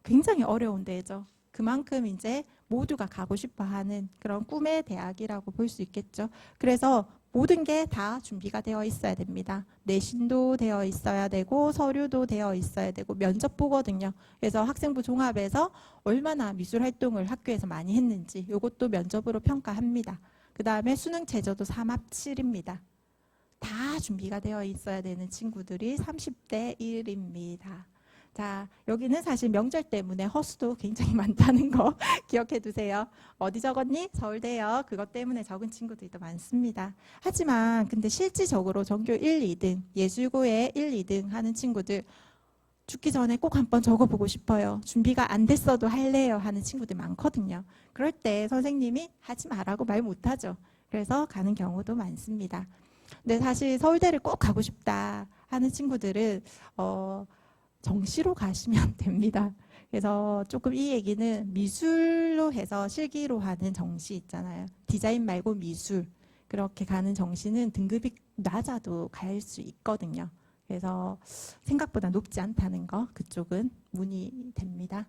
굉장히 어려운 데죠. 그만큼 이제 모두가 가고 싶어 하는 그런 꿈의 대학이라고 볼 수 있겠죠. 그래서 모든 게 다 준비가 되어 있어야 됩니다. 내신도 되어 있어야 되고 서류도 되어 있어야 되고 면접 보거든요. 그래서 학생부 종합에서 얼마나 미술 활동을 학교에서 많이 했는지 이것도 면접으로 평가합니다. 그 다음에 수능 최저도 3합7입니다. 다 준비가 되어 있어야 되는 친구들이 30대 1입니다. 자, 여기는 사실 명절 때문에 허수도 굉장히 많다는 거 기억해 두세요. 어디 적었니? 서울대요. 그것 때문에 적은 친구들도 많습니다. 하지만 근데 실질적으로 전교 1, 2등, 예술고에 1, 2등 하는 친구들 죽기 전에 꼭 한번 적어보고 싶어요. 준비가 안 됐어도 할래요 하는 친구들 많거든요. 그럴 때 선생님이 하지 말라고 말 못하죠. 그래서 가는 경우도 많습니다. 근데 사실 서울대를 꼭 가고 싶다 하는 친구들은 정시로 가시면 됩니다. 그래서 조금 이 얘기는 미술로 해서 실기로 하는 정시 있잖아요. 디자인 말고 미술 그렇게 가는 정시는 등급이 낮아도 갈 수 있거든요. 그래서 생각보다 높지 않다는 거 그쪽은 문의됩니다.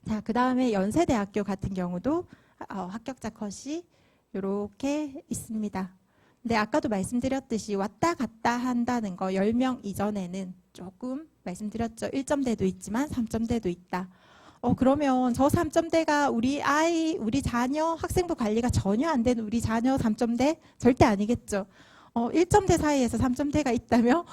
자, 그 다음에 연세대학교 같은 경우도 합격자 컷이 이렇게 있습니다. 근데 아까도 말씀드렸듯이 왔다 갔다 한다는 거 10명 이전에는 조금 말씀드렸죠. 1점대도 있지만 3점대도 있다. 그러면 저 3점대가 우리 아이, 우리 자녀 학생부 관리가 전혀 안 되는 우리 자녀 3점대? 절대 아니겠죠. 1점대 사이에서 3점대가 있다면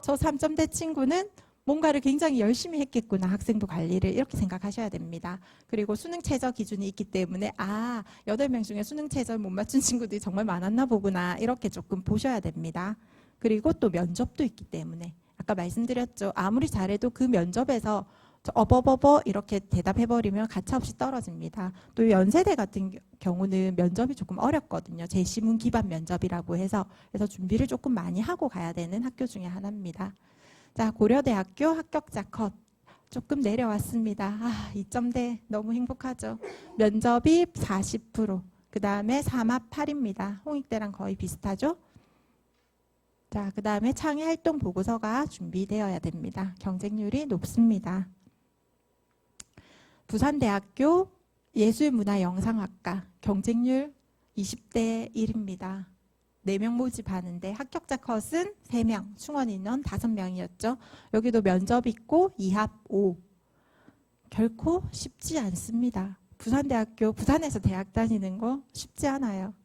저 3점대 친구는 뭔가를 굉장히 열심히 했겠구나 학생부 관리를 이렇게 생각하셔야 됩니다. 그리고 수능 최저 기준이 있기 때문에 8명 중에 수능 최저 못 맞춘 친구들이 정말 많았나 보구나 이렇게 조금 보셔야 됩니다. 그리고 또 면접도 있기 때문에 아까 말씀드렸죠. 아무리 잘해도 그 면접에서 어버버버 이렇게 대답해버리면 가차없이 떨어집니다. 또 연세대 같은 경우는 면접이 조금 어렵거든요. 제시문 기반 면접이라고 해서 그래서 준비를 조금 많이 하고 가야 되는 학교 중에 하나입니다. 자, 고려대학교 합격자 컷 조금 내려왔습니다. 2점대 너무 행복하죠. 면접이 40%, 그 다음에 3합 8입니다. 홍익대랑 거의 비슷하죠. 자, 그 다음에 창의활동 보고서가 준비되어야 됩니다. 경쟁률이 높습니다. 부산대학교 예술문화영상학과 경쟁률 20대 1입니다. 4명 모집하는데 합격자 컷은 3명, 충원 인원 5명이었죠. 여기도 면접 있고 2합 5. 결코 쉽지 않습니다. 부산대학교, 부산에서 대학 다니는 거 쉽지 않아요.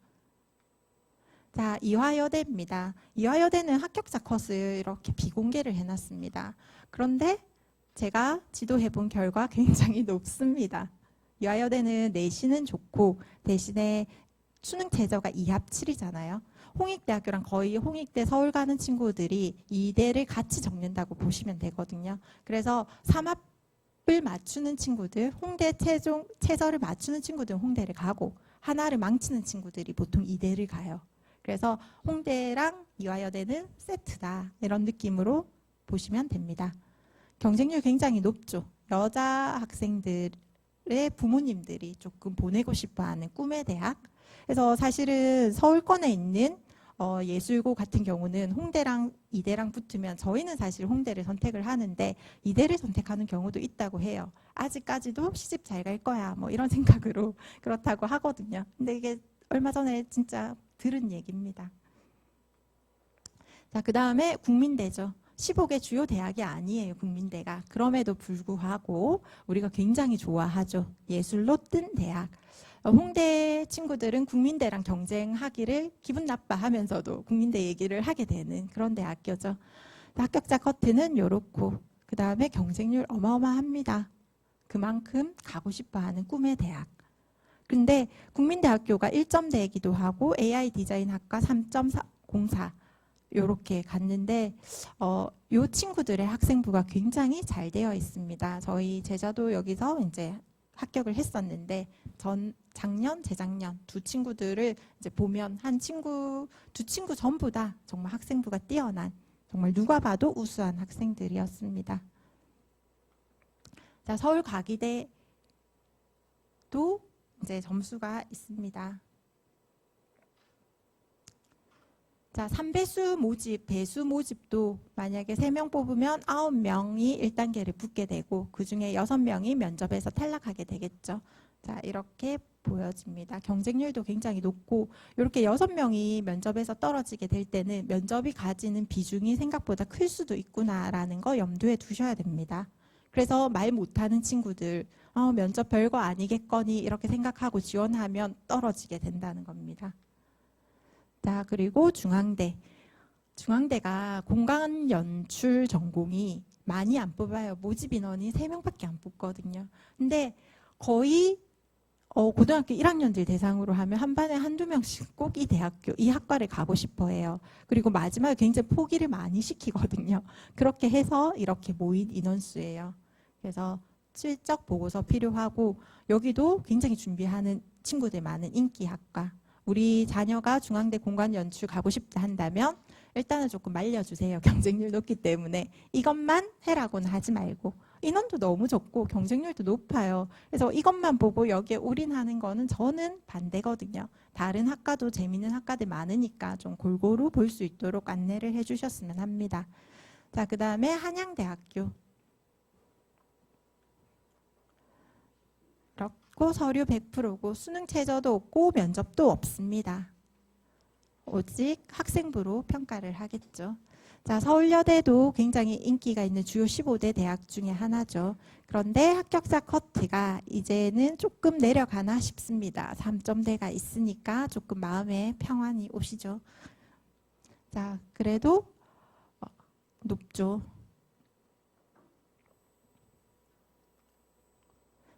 자, 이화여대입니다. 이화여대는 합격자 컷을 이렇게 비공개를 해놨습니다. 그런데 제가 지도해본 결과 굉장히 높습니다. 이화여대는 내신은 좋고 대신에 수능 최저가 2합7이잖아요. 홍익대학교랑 거의 홍익대 서울 가는 친구들이 2대를 같이 적는다고 보시면 되거든요. 그래서 3합을 맞추는 친구들, 홍대 최저를 맞추는 친구들은 홍대를 가고 하나를 망치는 친구들이 보통 2대를 가요. 그래서 홍대랑 이화여대는 세트다, 이런 느낌으로 보시면 됩니다. 경쟁률 굉장히 높죠. 여자 학생들의 부모님들이 조금 보내고 싶어하는 꿈의 대학. 그래서 사실은 서울권에 있는 예술고 같은 경우는 홍대랑 이대랑 붙으면 저희는 사실 홍대를 선택을 하는데 이대를 선택하는 경우도 있다고 해요. 아직까지도 시집 잘 갈 거야, 뭐 이런 생각으로 그렇다고 하거든요. 근데 이게 얼마 전에 진짜 들은 얘기입니다. 자, 그 다음에 국민대죠. 15개 주요 대학이 아니에요, 국민대가. 그럼에도 불구하고 우리가 굉장히 좋아하죠. 예술로 뜬 대학. 홍대 친구들은 국민대랑 경쟁하기를 기분 나빠하면서도 국민대 얘기를 하게 되는 그런 대학교죠. 합격자 커트는 요렇고, 그 다음에 경쟁률 어마어마합니다. 그만큼 가고 싶어하는 꿈의 대학. 근데 국민대학교가 1점대이기도 하고 AI 디자인학과 3.04 요렇게 갔는데 요 친구들의 학생부가 굉장히 잘 되어 있습니다. 저희 제자도 여기서 이제 합격을 했었는데 작년, 재작년 두 친구들을 이제 보면 두 친구 전부 다 정말 학생부가 뛰어난, 정말 누가 봐도 우수한 학생들이었습니다. 자, 서울과기대도 이제 점수가 있습니다. 자, 3배수 모집, 배수 모집도 만약에 3명 뽑으면 9명이 1단계를 붙게 되고 그 중에 6명이 면접에서 탈락하게 되겠죠. 자, 이렇게 보여집니다. 경쟁률도 굉장히 높고 이렇게 6명이 면접에서 떨어지게 될 때는 면접이 가지는 비중이 생각보다 클 수도 있구나라는 거 염두에 두셔야 됩니다. 그래서 말 못하는 친구들, 면접 별거 아니겠거니 이렇게 생각하고 지원하면 떨어지게 된다는 겁니다. 자, 그리고 중앙대가 공간 연출 전공이 많이 안 뽑아요. 모집 인원이 3명밖에 안 뽑거든요. 근데 거의 고등학교 1학년들 대상으로 하면 한 반에 한두 명씩 꼭 이 대학교, 이 학과를 가고 싶어 해요. 그리고 마지막에 굉장히 포기를 많이 시키거든요. 그렇게 해서 이렇게 모인 인원수예요. 그래서 실적 보고서 필요하고 여기도 굉장히 준비하는 친구들 많은 인기 학과. 우리 자녀가 중앙대 공간 연출 가고 싶다 한다면 일단은 조금 말려주세요. 경쟁률 높기 때문에 이것만 해라고는 하지 말고, 인원도 너무 적고 경쟁률도 높아요. 그래서 이것만 보고 여기에 올인하는 거는 저는 반대거든요. 다른 학과도 재미있는 학과들 많으니까 좀 골고루 볼 수 있도록 안내를 해주셨으면 합니다. 자, 그 다음에 한양대학교. 서류 100%고 수능 최저도 없고 면접도 없습니다. 오직 학생부로 평가를 하겠죠. 자, 서울여대도 굉장히 인기가 있는 주요 15대 대학 중에 하나죠. 그런데 합격자 커트가 이제는 조금 내려가나 싶습니다. 3점대가 있으니까 조금 마음에 평안이 오시죠. 자, 그래도 높죠.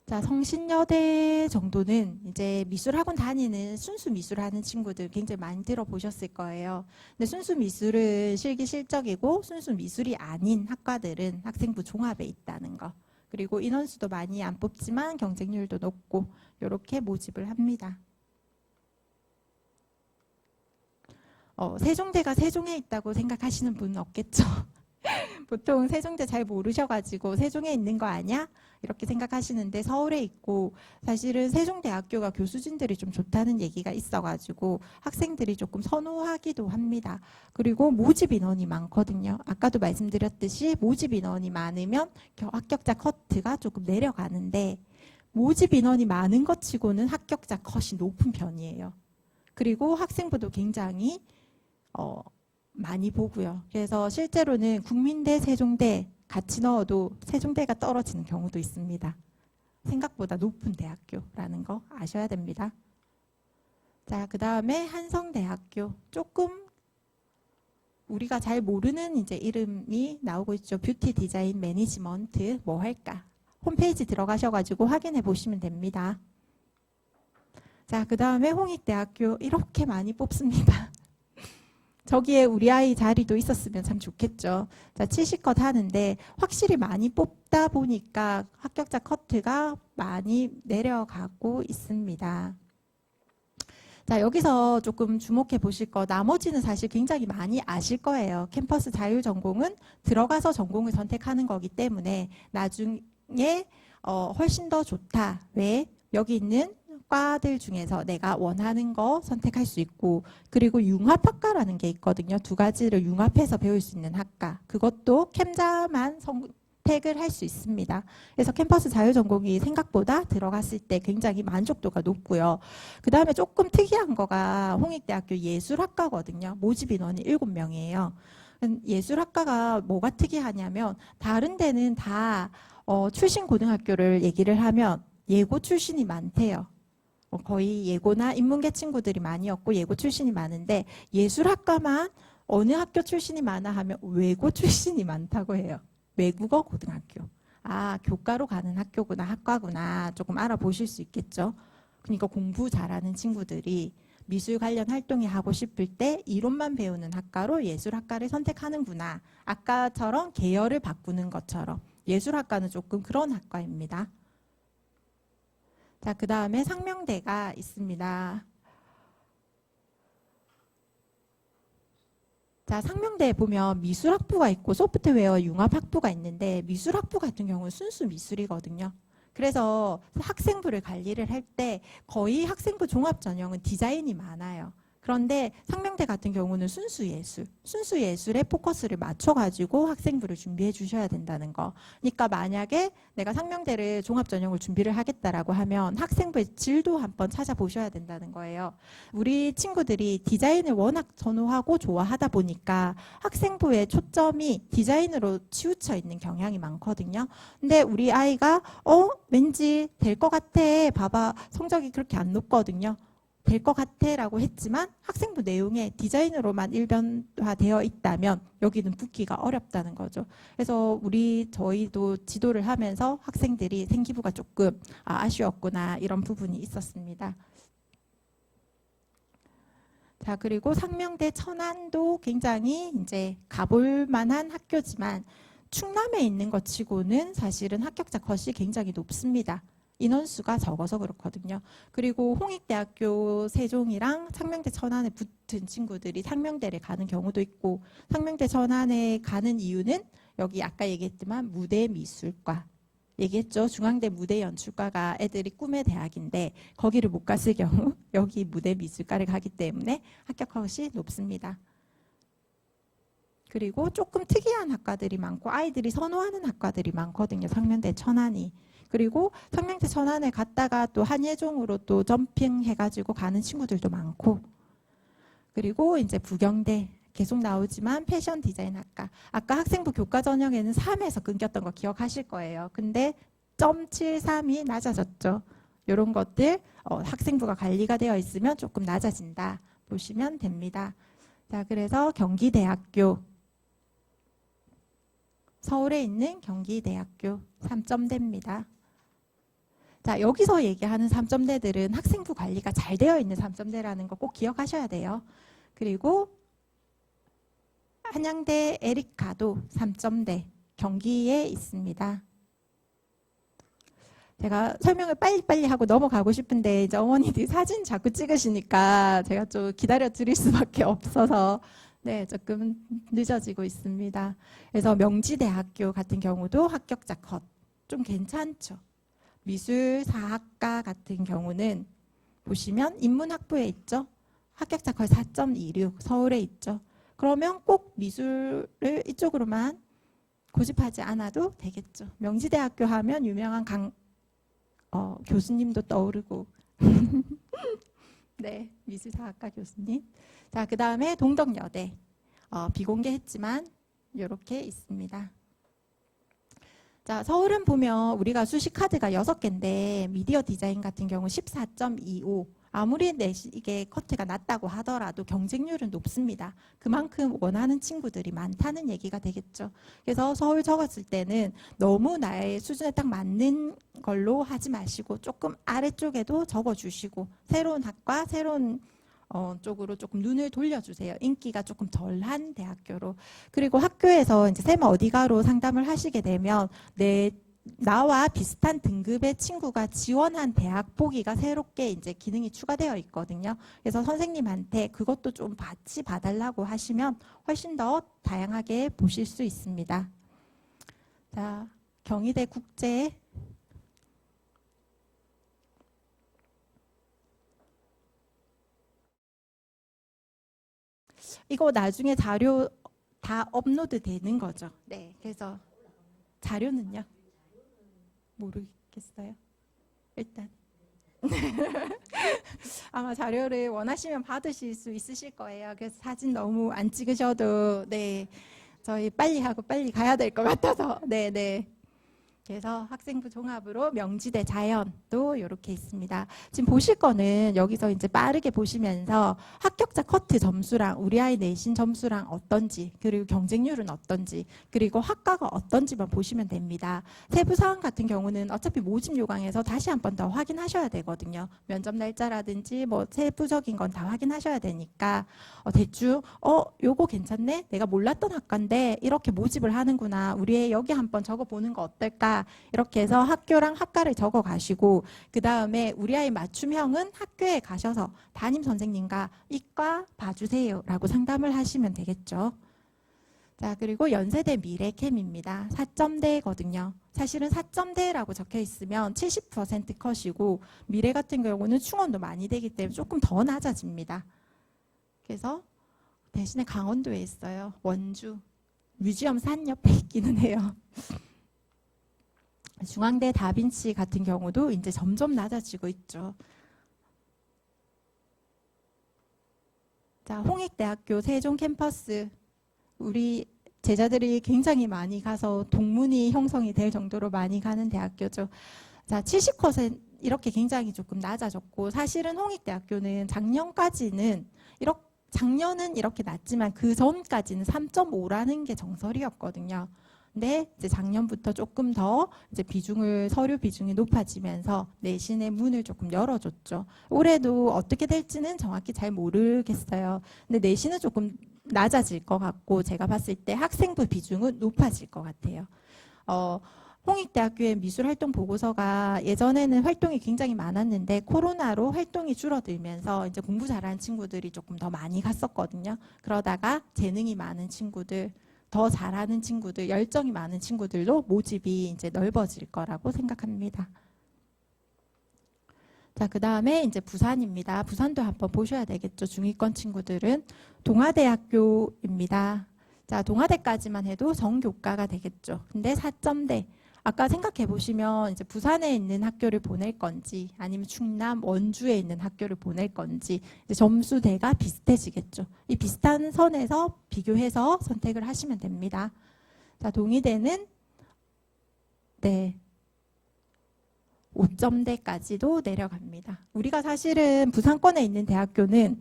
자, 성신여대 정도는 이제 미술학원 다니는 순수 미술하는 친구들 굉장히 많이 들어보셨을 거예요. 근데 순수 미술은 실기 실적이고 순수 미술이 아닌 학과들은 학생부 종합에 있다는 거. 그리고 인원수도 많이 안 뽑지만 경쟁률도 높고 이렇게 모집을 합니다. 세종대가 세종에 있다고 생각하시는 분은 없겠죠. 보통 세종대 잘 모르셔가지고 세종에 있는 거 아니야? 이렇게 생각하시는데 서울에 있고, 사실은 세종대학교가 교수진들이 좀 좋다는 얘기가 있어가지고 학생들이 조금 선호하기도 합니다. 그리고 모집 인원이 많거든요. 아까도 말씀드렸듯이 모집 인원이 많으면 합격자 커트가 조금 내려가는데 모집 인원이 많은 것 치고는 합격자 컷이 높은 편이에요. 그리고 학생부도 굉장히 많이 보고요. 그래서 실제로는 국민대, 세종대 같이 넣어도 세종대가 떨어지는 경우도 있습니다. 생각보다 높은 대학교라는 거 아셔야 됩니다. 자, 그 다음에 한성대학교. 조금 우리가 잘 모르는 이제 이름이 나오고 있죠. 뷰티 디자인 매니지먼트 뭐 할까? 홈페이지 들어가셔가지고 확인해 보시면 됩니다. 자, 그 다음에 홍익대학교 이렇게 많이 뽑습니다. 저기에 우리 아이 자리도 있었으면 참 좋겠죠. 자, 70컷 하는데 확실히 많이 뽑다 보니까 합격자 커트가 많이 내려가고 있습니다. 자, 여기서 조금 주목해 보실 거, 나머지는 사실 굉장히 많이 아실 거예요. 캠퍼스 자율 전공은 들어가서 전공을 선택하는 거기 때문에 나중에 훨씬 더 좋다. 왜? 여기 있는 과들 중에서 내가 원하는 거 선택할 수 있고, 그리고 융합학과라는 게 있거든요. 두 가지를 융합해서 배울 수 있는 학과. 그것도 캠자만 선택을 할 수 있습니다. 그래서 캠퍼스 자율전공이 생각보다 들어갔을 때 굉장히 만족도가 높고요. 그 다음에 조금 특이한 거가 홍익대학교 예술학과거든요. 모집 인원이 7명이에요. 예술학과가 뭐가 특이하냐면 다른 데는 다 출신 고등학교를 얘기를 하면 예고 출신이 많대요. 거의 예고나 인문계 친구들이 많이었고 예고 출신이 많은데 예술학과만 어느 학교 출신이 많아 하면 외고 출신이 많다고 해요. 외국어 고등학교. 아, 교과로 가는 학교구나, 학과구나 조금 알아보실 수 있겠죠. 그러니까 공부 잘하는 친구들이 미술 관련 활동이 하고 싶을 때 이론만 배우는 학과로 예술학과를 선택하는구나. 아까처럼 계열을 바꾸는 것처럼 예술학과는 조금 그런 학과입니다. 자, 그 다음에 상명대가 있습니다. 자, 상명대에 보면 미술학부가 있고 소프트웨어 융합학부가 있는데 미술학부 같은 경우는 순수 미술이거든요. 그래서 학생부를 관리를 할 때 거의 학생부 종합전형은 디자인이 많아요. 그런데 상명대 같은 경우는 순수 예술에 포커스를 맞춰가지고 학생부를 준비해 주셔야 된다는 거. 그러니까 만약에 내가 상명대를 종합전형을 준비를 하겠다라고 하면 학생부의 질도 한번 찾아보셔야 된다는 거예요. 우리 친구들이 디자인을 워낙 선호하고 좋아하다 보니까 학생부의 초점이 디자인으로 치우쳐 있는 경향이 많거든요. 근데 우리 아이가 왠지 될 것 같아. 봐봐, 성적이 그렇게 안 높거든요. 될 것 같아 라고 했지만 학생부 내용에 디자인으로만 일변화되어 있다면 여기는 붙기가 어렵다는 거죠. 그래서 저희도 지도를 하면서 학생들이 생기부가 조금 아쉬웠구나 이런 부분이 있었습니다. 자, 그리고 상명대 천안도 굉장히 이제 가볼 만한 학교지만 충남에 있는 것 치고는 사실은 합격자 컷이 굉장히 높습니다. 인원수가 적어서 그렇거든요. 그리고 홍익대학교 세종이랑 상명대 천안에 붙은 친구들이 상명대를 가는 경우도 있고, 상명대 천안에 가는 이유는 여기 아까 얘기했지만 무대미술과 얘기했죠. 중앙대 무대연출과가 애들이 꿈의 대학인데 거기를 못 갔을 경우 여기 무대미술과를 가기 때문에 합격 컷이 높습니다. 그리고 조금 특이한 학과들이 많고 아이들이 선호하는 학과들이 많거든요. 상명대 천안이. 그리고 상명대 천안에 갔다가 또 한예종으로 또 점핑해가지고 가는 친구들도 많고, 그리고 이제 부경대 계속 나오지만 패션 디자인 학과. 아까 학생부 교과 전형에는 3에서 끊겼던 거 기억하실 거예요. 근데 0.73이 낮아졌죠. 이런 것들 학생부가 관리가 되어 있으면 조금 낮아진다 보시면 됩니다. 자, 그래서 경기대학교, 서울에 있는 경기대학교 3점대입니다. 자, 여기서 얘기하는 3점대들은 학생부 관리가 잘 되어 있는 3점대라는 거 꼭 기억하셔야 돼요. 그리고 한양대 에리카도 3점대 경기에 있습니다. 제가 설명을 빨리빨리 하고 넘어가고 싶은데 이제 어머니들이 사진 자꾸 찍으시니까 제가 좀 기다려 드릴 수밖에 없어서 네, 조금 늦어지고 있습니다. 그래서 명지대학교 같은 경우도 합격자 컷 좀 괜찮죠. 미술사학과 같은 경우는 보시면 인문학부에 있죠. 합격자 컷 4.26 서울에 있죠. 그러면 꼭 미술을 이쪽으로만 고집하지 않아도 되겠죠. 명지대학교 하면 유명한 교수님도 떠오르고 네, 미술사학과 교수님. 자, 그 다음에 동덕여대 비공개했지만 이렇게 있습니다. 자, 서울은 보면 우리가 수시 카드가 6개인데 미디어 디자인 같은 경우 14.25. 아무리 이게 커트가 낮다고 하더라도 경쟁률은 높습니다. 그만큼 원하는 친구들이 많다는 얘기가 되겠죠. 그래서 서울 적었을 때는 너무 나의 수준에 딱 맞는 걸로 하지 마시고 조금 아래쪽에도 적어주시고 새로운 학과, 새로운 쪽으로 조금 눈을 돌려주세요. 인기가 조금 덜한 대학교로. 그리고 학교에서 이제 쌤 어디가로 상담을 하시게 되면 나와 비슷한 등급의 친구가 지원한 대학 보기가 새롭게 이제 기능이 추가되어 있거든요. 그래서 선생님한테 그것도 좀 같이 봐달라고 하시면 훨씬 더 다양하게 보실 수 있습니다. 자, 경희대 국제. 이거 나중에 자료 다 업로드 되는 거죠. 네. 그래서 자료는요? 모르겠어요. 일단 아마 자료를 원하시면 받으실 수 있으실 거예요. 그래서 사진 너무 안 찍으셔도 네. 저희 빨리 하고 빨리 가야 될 것 같아서 네. 그래서 학생부 종합으로 명지대 자연도 이렇게 있습니다. 지금 보실 거는 여기서 이제 빠르게 보시면서 합격자 커트 점수랑 우리 아이 내신 점수랑 어떤지, 그리고 경쟁률은 어떤지, 그리고 학과가 어떤지만 보시면 됩니다. 세부 사항 같은 경우는 어차피 모집 요강에서 다시 한 번 더 확인하셔야 되거든요. 면접 날짜라든지 뭐 세부적인 건 다 확인하셔야 되니까 대충 요거 괜찮네? 내가 몰랐던 학과인데 이렇게 모집을 하는구나. 우리 애 여기 한번 적어보는 거 어떨까? 이렇게 해서 학교랑 학과를 적어 가시고 그 다음에 우리 아이 맞춤형은 학교에 가셔서 담임 선생님과 이과 봐주세요 라고 상담을 하시면 되겠죠. 자, 그리고 연세대 미래캠입니다. 4점대거든요. 사실은 4점대라고 적혀 있으면 70% 컷이고 미래 같은 경우는 충원도 많이 되기 때문에 조금 더 낮아집니다. 그래서 대신에 강원도에 있어요. 원주 뮤지엄 산 옆에 있기는 해요. 중앙대 다빈치 같은 경우도 이제 점점 낮아지고 있죠. 자, 홍익대학교 세종 캠퍼스. 우리 제자들이 굉장히 많이 가서 동문이 형성이 될 정도로 많이 가는 대학교죠. 자, 70% 이렇게 굉장히 조금 낮아졌고 사실은 홍익대학교는 작년까지는 작년은 이렇게 낮지만 그 전까지는 3.5라는 게 정설이었거든요. 근데 이제 작년부터 조금 더 이제 서류 비중이 높아지면서 내신의 문을 조금 열어줬죠. 올해도 어떻게 될지는 정확히 잘 모르겠어요. 근데 내신은 조금 낮아질 것 같고 제가 봤을 때 학생부 비중은 높아질 것 같아요. 홍익대학교의 미술활동 보고서가 예전에는 활동이 굉장히 많았는데 코로나로 활동이 줄어들면서 이제 공부 잘하는 친구들이 조금 더 많이 갔었거든요. 그러다가 재능이 많은 친구들, 더 잘하는 친구들, 열정이 많은 친구들로 모집이 이제 넓어질 거라고 생각합니다. 자, 그 다음에 이제 부산입니다. 부산도 한번 보셔야 되겠죠. 중위권 친구들은 동아대학교입니다. 자, 동아대까지만 해도 정교과가 되겠죠. 근데 4점대. 아까 생각해 보시면 이제 부산에 있는 학교를 보낼 건지 아니면 충남 원주에 있는 학교를 보낼 건지 이제 점수대가 비슷해지겠죠. 이 비슷한 선에서 비교해서 선택을 하시면 됩니다. 자, 동의대는 네. 5점대까지도 내려갑니다. 우리가 사실은 부산권에 있는 대학교는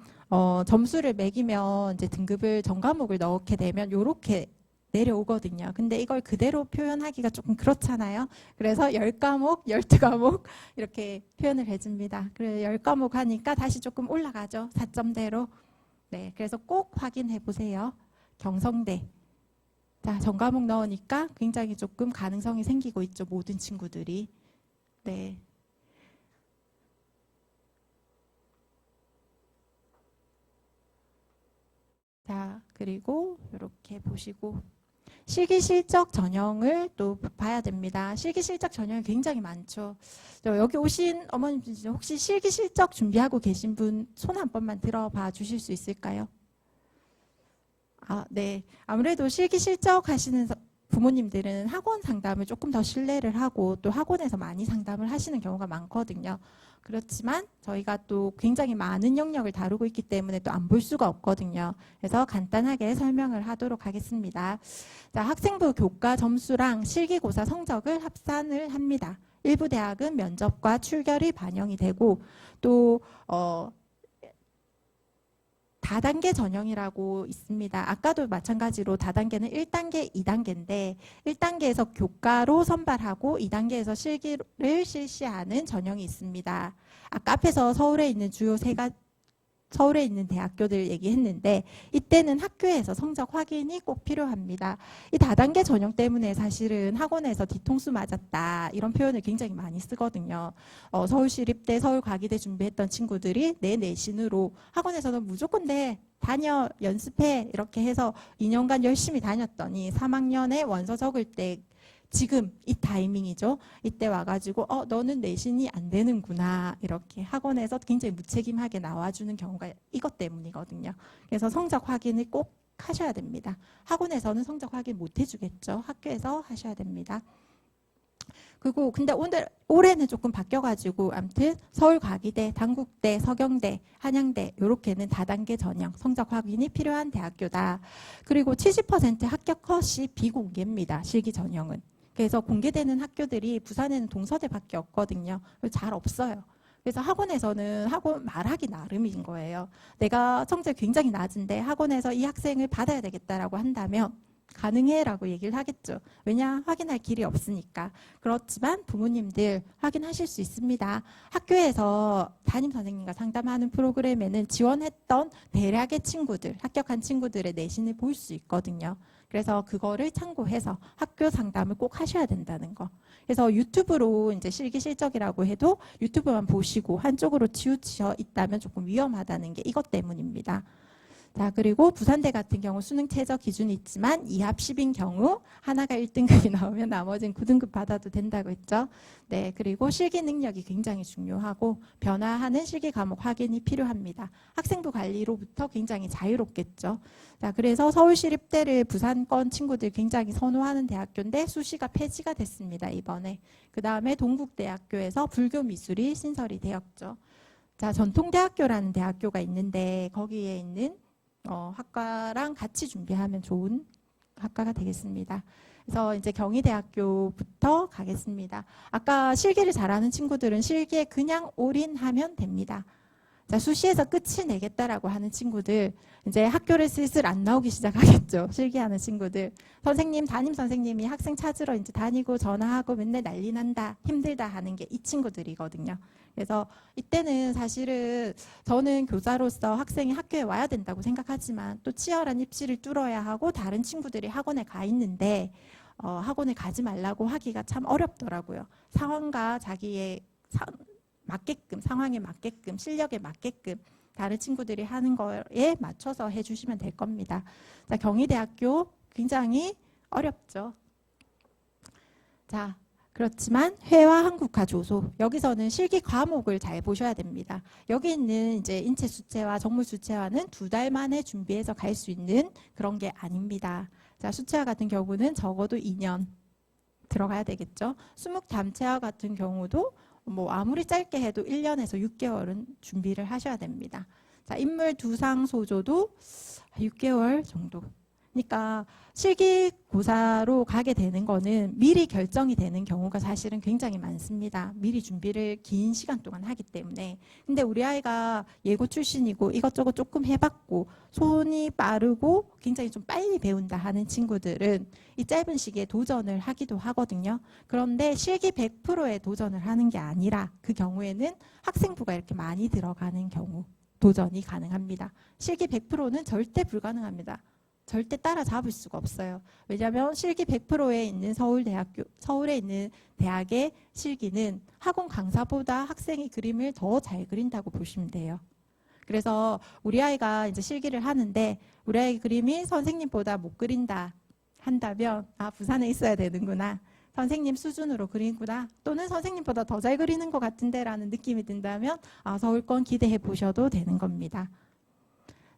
점수를 매기면 이제 등급을 전과목을 넣게 되면 이렇게 내려오거든요. 근데 이걸 그대로 표현하기가 조금 그렇잖아요. 그래서 10과목, 12과목 이렇게 표현을 해줍니다. 그래서 10과목 하니까 다시 조금 올라가죠. 4점대로. 네, 그래서 꼭 확인해 보세요. 경성대. 자, 전과목 넣으니까 굉장히 조금 가능성이 생기고 있죠. 모든 친구들이. 네. 자, 그리고 이렇게 보시고 실기실적 전형을 또 봐야 됩니다. 실기실적 전형이 굉장히 많죠. 여기 오신 어머님 혹시 실기실적 준비하고 계신 분 손 한 번만 들어봐 주실 수 있을까요? 아, 네. 아무래도 실기실적 하시는 부모님들은 학원 상담을 조금 더 신뢰를 하고 또 학원에서 많이 상담을 하시는 경우가 많거든요. 그렇지만 저희가 또 굉장히 많은 영역을 다루고 있기 때문에 또 안 볼 수가 없거든요. 그래서 간단하게 설명을 하도록 하겠습니다. 자, 학생부 교과 점수랑 실기고사 성적을 합산을 합니다. 일부 대학은 면접과 출결이 반영이 되고 또 다단계 전형이라고 있습니다. 아까도 마찬가지로 다단계는 1단계, 2단계인데 1단계에서 교과로 선발하고 2단계에서 실기를 실시하는 전형이 있습니다. 아까 앞에서 서울에 있는 주요 서울에 있는 대학교들 얘기했는데 이때는 학교에서 성적 확인이 꼭 필요합니다. 이 다단계 전형 때문에 사실은 학원에서 뒤통수 맞았다 이런 표현을 굉장히 많이 쓰거든요. 서울시립대, 서울과기대 준비했던 친구들이 내 내신으로 학원에서는 무조건 다녀 연습해 이렇게 해서 2년간 열심히 다녔더니 3학년에 원서 적을 때 지금 이 타이밍이죠. 이때 와가지고 너는 내신이 안 되는구나 이렇게 학원에서 굉장히 무책임하게 나와주는 경우가 이것 때문이거든요. 그래서 성적 확인을 꼭 하셔야 됩니다. 학원에서는 성적 확인 못 해주겠죠. 학교에서 하셔야 됩니다. 그리고 근데 올해는 조금 바뀌어가지고 아무튼 서울과기대, 단국대, 서경대, 한양대 이렇게는 다단계 전형 성적 확인이 필요한 대학교다. 그리고 70% 합격 컷이 비공개입니다. 실기 전형은. 그래서 공개되는 학교들이 부산에는 동서대밖에 없거든요. 잘 없어요. 그래서 학원에서는 학원 말하기 나름인 거예요. 내가 성적이 굉장히 낮은데 학원에서 이 학생을 받아야 되겠다라고 한다면 가능해라고 얘기를 하겠죠. 왜냐? 확인할 길이 없으니까. 그렇지만 부모님들 확인하실 수 있습니다. 학교에서 담임 선생님과 상담하는 프로그램에는 지원했던 대략의 친구들, 합격한 친구들의 내신을 볼 수 있거든요. 그래서 그거를 참고해서 학교 상담을 꼭 하셔야 된다는 거. 그래서 유튜브로 이제 실기 실적이라고 해도 유튜브만 보시고 한쪽으로 치우쳐 있다면 조금 위험하다는 게 이것 때문입니다. 자, 그리고 부산대 같은 경우 수능 최저 기준이 있지만 2합 10인 경우 하나가 1등급이 나오면 나머지는 9등급 받아도 된다고 했죠. 네, 그리고 실기 능력이 굉장히 중요하고 변화하는 실기 과목 확인이 필요합니다. 학생부 관리로부터 굉장히 자유롭겠죠. 자, 그래서 서울시립대를 부산권 친구들 굉장히 선호하는 대학교인데 수시가 폐지가 됐습니다. 이번에. 그 다음에 동국대학교에서 불교미술이 신설이 되었죠. 자, 전통대학교라는 대학교가 있는데 거기에 있는 학과랑 같이 준비하면 좋은 학과가 되겠습니다. 그래서 이제 경희대학교부터 가겠습니다. 아까 실기를 잘하는 친구들은 실기에 그냥 올인하면 됩니다. 자, 수시에서 끝을 내겠다라고 하는 친구들 이제 학교를 슬슬 안 나오기 시작하겠죠. 실기하는 친구들. 선생님, 담임 선생님이 학생 찾으러 이제 다니고 전화하고 맨날 난리 난다, 힘들다 하는 게 이 친구들이거든요. 그래서 이때는 사실은 저는 교사로서 학생이 학교에 와야 된다고 생각하지만 또 치열한 입시를 뚫어야 하고 다른 친구들이 학원에 가 있는데 학원에 가지 말라고 하기가 참 어렵더라고요. 상황과 자기의 상황에 맞게끔 실력에 맞게끔 다른 친구들이 하는 거에 맞춰서 해주시면 될 겁니다. 자, 경희대학교 굉장히 어렵죠. 자, 그렇지만 회화 한국화 조소 여기서는 실기 과목을 잘 보셔야 됩니다. 여기 있는 이제 인체 수체화, 정물 수체화는 2달 만에 준비해서 갈 수 있는 그런 게 아닙니다. 자, 수체화 같은 경우는 적어도 2년 들어가야 되겠죠. 수목 담체화 같은 경우도 뭐 아무리 짧게 해도 1년에서 6개월은 준비를 하셔야 됩니다. 자, 인물 두상 소조도 6개월 정도. 그러니까 실기고사로 가게 되는 거는 미리 결정이 되는 경우가 사실은 굉장히 많습니다. 미리 준비를 긴 시간 동안 하기 때문에. 근데 우리 아이가 예고 출신이고 이것저것 조금 해봤고 손이 빠르고 굉장히 좀 빨리 배운다 하는 친구들은 이 짧은 시기에 도전을 하기도 하거든요. 그런데 실기 100%에 도전을 하는 게 아니라 그 경우에는 학생부가 이렇게 많이 들어가는 경우 도전이 가능합니다. 실기 100%는 절대 불가능합니다. 절대 따라잡을 수가 없어요. 왜냐하면 실기 100%에 있는 서울에 있는 대학의 실기는 학원 강사보다 학생이 그림을 더 잘 그린다고 보시면 돼요. 그래서 우리 아이가 이제 실기를 하는데 우리 아이 그림이 선생님보다 못 그린다 한다면 부산에 있어야 되는구나. 선생님 수준으로 그리구나. 또는 선생님보다 더 잘 그리는 것 같은데 라는 느낌이 든다면 서울권 기대해 보셔도 되는 겁니다.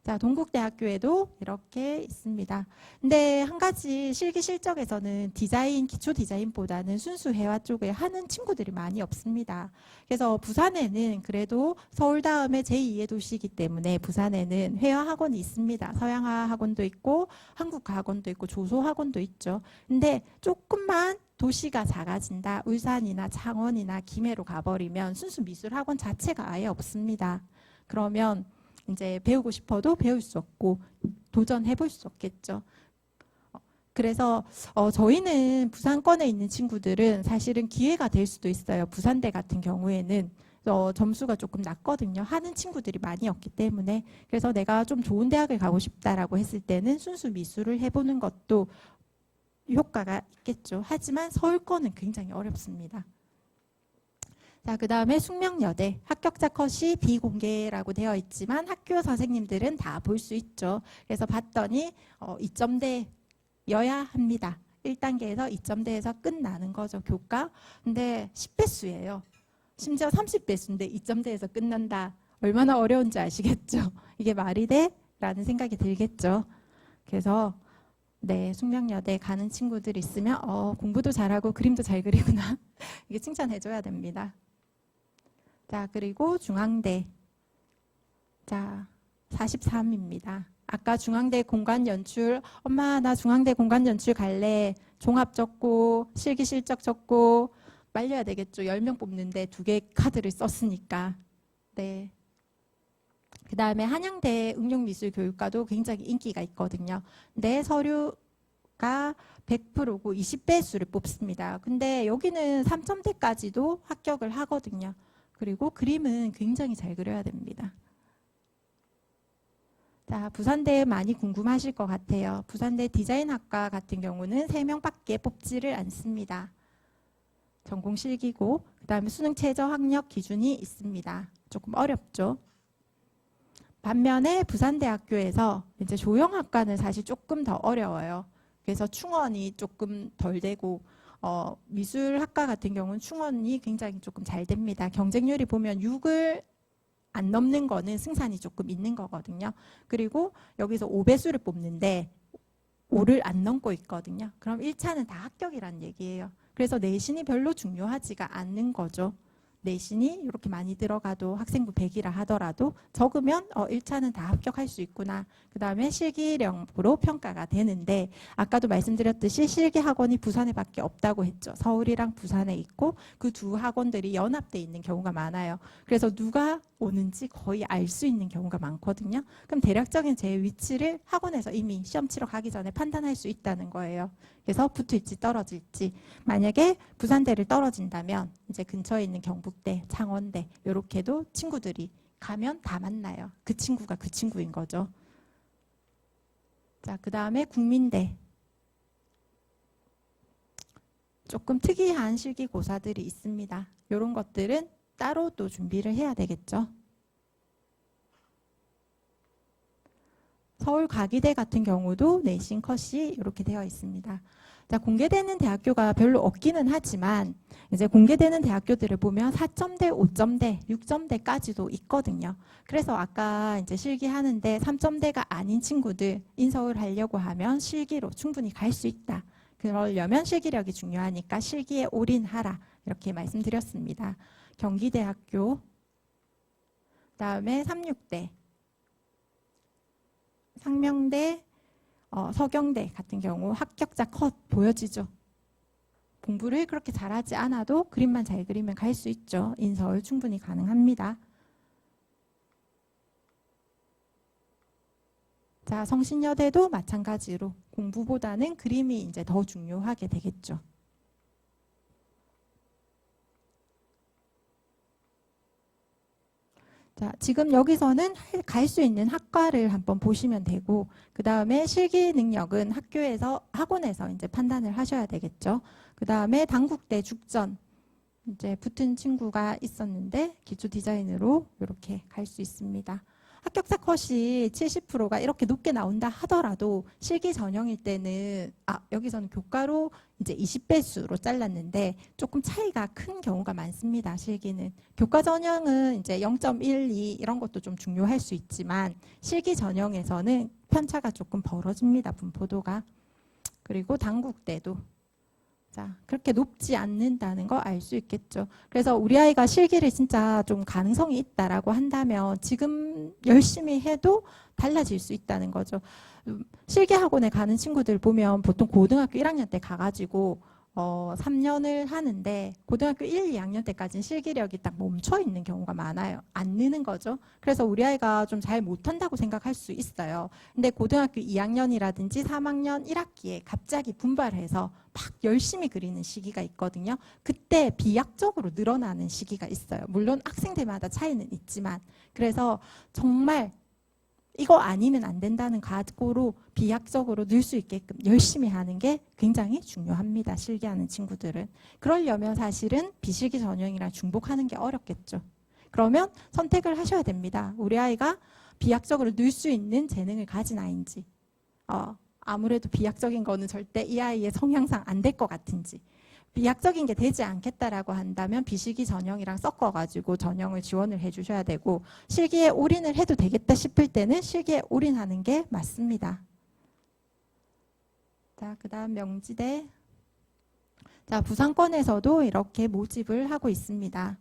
자, 동국대학교에도 이렇게 있습니다. 근데 한 가지 실기 실적에서는 디자인, 기초 디자인보다는 순수 회화 쪽에 하는 친구들이 많이 없습니다. 그래서 부산에는 그래도 서울 다음에 제2의 도시이기 때문에 부산에는 회화 학원이 있습니다. 서양화 학원도 있고 한국화 학원도 있고 조소 학원도 있죠. 근데 조금만 도시가 작아진다. 울산이나 창원이나 김해로 가버리면 순수 미술 학원 자체가 아예 없습니다. 그러면 이제 배우고 싶어도 배울 수 없고 도전해 볼 수 없겠죠. 그래서 저희는 부산권에 있는 친구들은 사실은 기회가 될 수도 있어요. 부산대 같은 경우에는 점수가 조금 낮거든요. 하는 친구들이 많이 없기 때문에. 그래서 내가 좀 좋은 대학을 가고 싶다라고 했을 때는 순수 미술을 해보는 것도 효과가 있겠죠. 하지만 서울권은 굉장히 어렵습니다. 자, 그 다음에 숙명여대 합격자 컷이 비공개라고 되어 있지만 선생님들은 다 볼 수 있죠. 그래서 봤더니 2점대여야 합니다. 1단계에서 2점대에서 끝나는 거죠, 교과. 근데 10배수예요. 심지어 30배수인데 2점대에서 끝난다. 얼마나 어려운지 아시겠죠? 이게 말이 돼? 라는 생각이 들겠죠. 그래서 네, 숙명여대 가는 친구들 있으면 공부도 잘하고 그림도 잘 그리구나. 이게 칭찬해줘야 됩니다. 자, 그리고 중앙대. 자, 43입니다. 아까 중앙대 공간연출, 엄마 나 중앙대 공간연출 갈래. 종합 적고 실기 실적 적고 말려야 되겠죠. 10명 뽑는데 2개 카드를 썼으니까. 네. 그 다음에 한양대 응용미술교육과도 굉장히 인기가 있거든요. 근데 서류가 100%고 20배수를 뽑습니다. 근데 여기는 3점대까지도 합격을 하거든요. 그리고 그림은 굉장히 잘 그려야 됩니다. 자, 부산대 많이 궁금하실 것 같아요. 부산대 디자인학과 같은 경우는 3명밖에 뽑지를 않습니다. 전공 실기고 그 다음에 수능 최저 학력 기준이 있습니다. 조금 어렵죠. 반면에 부산대학교에서 이제 조형학과는 사실 조금 더 어려워요. 그래서 충원이 조금 덜 되고 미술학과 같은 경우는 충원이 굉장히 조금 잘 됩니다. 경쟁률이 보면 6을 안 넘는 거는 승산이 조금 있는 거거든요. 그리고 여기서 5배수를 뽑는데 5를 안 넘고 있거든요. 그럼 1차는 다 합격이란 얘기예요. 그래서 내신이 별로 중요하지가 않는 거죠. 내신이 이렇게 많이 들어가도 학생부 100이라 하더라도 적으면 1차는 다 합격할 수 있구나. 그 다음에 실기력으로 평가가 되는데 아까도 말씀드렸듯이 실기학원이 부산에 밖에 없다고 했죠. 서울이랑 부산에 있고 그 두 학원들이 연합돼 있는 경우가 많아요. 그래서 누가 오는지 거의 알 수 있는 경우가 많거든요. 그럼 대략적인 제 위치를 학원에서 이미 시험 치러 가기 전에 판단할 수 있다는 거예요. 그래서 붙을지 떨어질지. 만약에 부산대를 떨어진다면 이제 근처에 있는 경북대, 창원대 이렇게도 친구들이 가면 다 만나요. 그 친구가 그 친구인 거죠. 자, 그 다음에 국민대. 조금 특이한 실기고사들이 있습니다. 이런 것들은 따로 또 준비를 해야 되겠죠. 서울 과기대 같은 경우도 내신 컷이 이렇게 되어 있습니다. 자, 공개되는 대학교가 별로 없기는 하지만 이제 공개되는 대학교들을 보면 4점대, 5점대, 6점대까지도 있거든요. 그래서 아까 이제 실기하는데 3점대가 아닌 친구들 인서울 하려고 하면 실기로 충분히 갈 수 있다. 그러려면 실기력이 중요하니까 실기에 올인하라. 이렇게 말씀드렸습니다. 경기대학교, 그다음에 36대, 상명대, 서경대 같은 경우 합격자 컷 보여지죠. 공부를 그렇게 잘하지 않아도 그림만 잘 그리면 갈 수 있죠. 인서울 충분히 가능합니다. 자, 성신여대도 마찬가지로 공부보다는 그림이 이제 더 중요하게 되겠죠. 자, 지금 여기서는 갈 수 있는 학과를 한번 보시면 되고, 그 다음에 실기 능력은 학원에서 이제 판단을 하셔야 되겠죠. 그 다음에 단국대 죽전, 이제 붙은 친구가 있었는데, 기초 디자인으로 이렇게 갈 수 있습니다. 합격자 컷이 70%가 이렇게 높게 나온다 하더라도 실기 전형일 때는 여기서는 교과로 이제 20배수로 잘랐는데 조금 차이가 큰 경우가 많습니다. 실기는 교과 전형은 이제 0.12 이런 것도 좀 중요할 수 있지만 실기 전형에서는 편차가 조금 벌어집니다. 분포도가. 그리고 단국대도 자, 그렇게 높지 않는다는 거 알 수 있겠죠. 그래서 우리 아이가 실기를 진짜 좀 가능성이 있다라고 한다면 지금 열심히 해도 달라질 수 있다는 거죠. 실기 학원에 가는 친구들 보면 보통 고등학교 1학년 때 가가지고 3년을 하는데 고등학교 1, 2학년 때까지는 실기력이 딱 멈춰 있는 경우가 많아요. 안 느는 거죠. 그래서 우리 아이가 좀 잘 못한다고 생각할 수 있어요. 근데 고등학교 2학년이라든지 3학년 1학기에 갑자기 분발해서 막 열심히 그리는 시기가 있거든요. 그때 비약적으로 늘어나는 시기가 있어요. 물론 학생들마다 차이는 있지만 그래서 정말 이거 아니면 안 된다는 각오로 비약적으로 늘 수 있게끔 열심히 하는 게 굉장히 중요합니다. 실기하는 친구들은. 그러려면 사실은 비실기 전형이랑 중복하는 게 어렵겠죠. 그러면 선택을 하셔야 됩니다. 우리 아이가 비약적으로 늘 수 있는 재능을 가진 아이인지 아무래도 비약적인 거는 절대 이 아이의 성향상 안 될 것 같은지 비약적인 게 되지 않겠다라고 한다면 비실기 전형이랑 섞어가지고 전형을 지원을 해주셔야 되고 실기에 올인을 해도 되겠다 싶을 때는 실기에 올인하는 게 맞습니다. 자, 그 다음 명지대. 자, 부산권에서도 이렇게 모집을 하고 있습니다.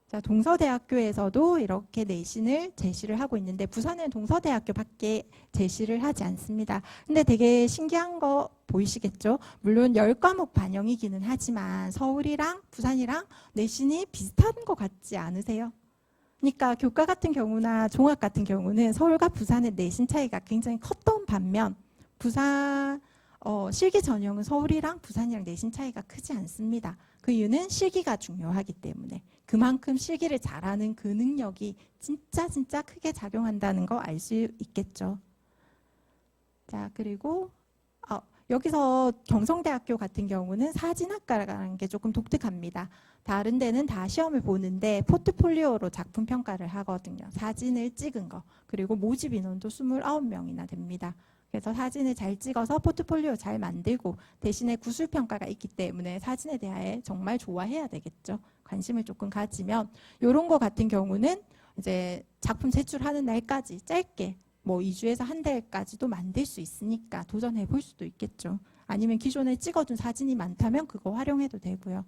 자, 동서대학교에서도 이렇게 내신을 제시를 하고 있는데 부산은 동서대학교밖에 제시를 하지 않습니다. 근데 되게 신기한 거 보이시겠죠? 물론 10과목 반영이기는 하지만 서울이랑 부산이랑 내신이 비슷한 것 같지 않으세요? 그러니까 교과 같은 경우나 종합 같은 경우는 서울과 부산의 내신 차이가 굉장히 컸던 반면 부산 실기 전형은 서울이랑 부산이랑 내신 차이가 크지 않습니다. 그 이유는 실기가 중요하기 때문에 그만큼 실기를 잘하는 그 능력이 진짜 크게 작용한다는 거 알 수 있겠죠. 자, 그리고 여기서 경성대학교 같은 경우는 사진학과라는 게 조금 독특합니다. 다른 데는 다 시험을 보는데 포트폴리오로 작품 평가를 하거든요. 사진을 찍은 거. 그리고 모집 인원도 29명이나 됩니다. 그래서 사진을 잘 찍어서 포트폴리오 잘 만들고 대신에 구술평가가 있기 때문에 사진에 대해 정말 좋아해야 되겠죠. 관심을 조금 가지면 이런 거 같은 경우는 이제 작품 제출하는 날까지 짧게 뭐 2주에서 한 달까지도 만들 수 있으니까 도전해 볼 수도 있겠죠. 아니면 기존에 찍어둔 사진이 많다면 그거 활용해도 되고요.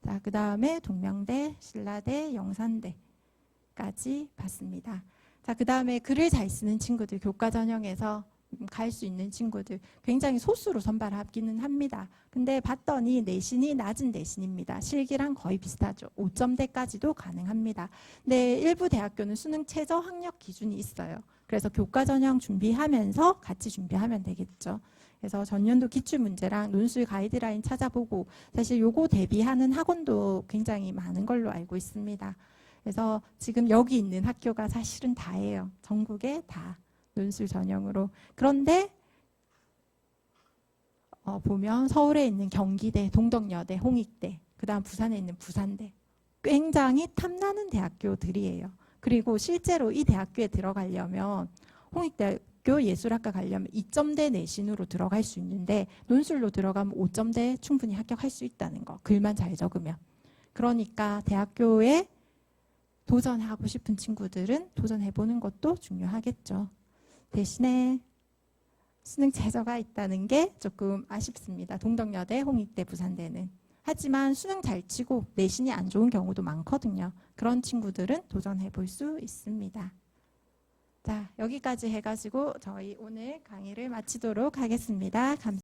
자, 그 다음에 동명대, 신라대, 영산대까지 봤습니다. 자, 그 다음에 글을 잘 쓰는 친구들, 교과 전형에서 갈 수 있는 친구들 굉장히 소수로 선발하기는 합니다. 근데 봤더니 내신이 낮은 내신입니다. 실기랑 거의 비슷하죠. 5점대까지도 가능합니다. 근데 일부 대학교는 수능 최저 학력 기준이 있어요. 그래서 교과 전형 준비하면서 같이 준비하면 되겠죠. 그래서 전년도 기출문제랑 논술 가이드라인 찾아보고 사실 요거 대비하는 학원도 굉장히 많은 걸로 알고 있습니다. 그래서 지금 여기 있는 학교가 사실은 다예요. 전국에 다 논술 전형으로. 그런데 보면 서울에 있는 경기대, 동덕여대, 홍익대, 그 다음 부산에 있는 부산대 굉장히 탐나는 대학교들이에요. 그리고 실제로 이 대학교에 들어가려면 홍익대학교 예술학과 가려면 2점대 내신으로 들어갈 수 있는데 논술로 들어가면 5점대 충분히 합격할 수 있다는 거. 글만 잘 적으면. 그러니까 대학교에 도전하고 싶은 친구들은 도전해보는 것도 중요하겠죠. 대신에 수능 최저가 있다는 게 조금 아쉽습니다. 동덕여대, 홍익대, 부산대는. 하지만 수능 잘 치고 내신이 안 좋은 경우도 많거든요. 그런 친구들은 도전해볼 수 있습니다. 자, 여기까지 해가지고 저희 오늘 강의를 마치도록 하겠습니다. 감사합니다.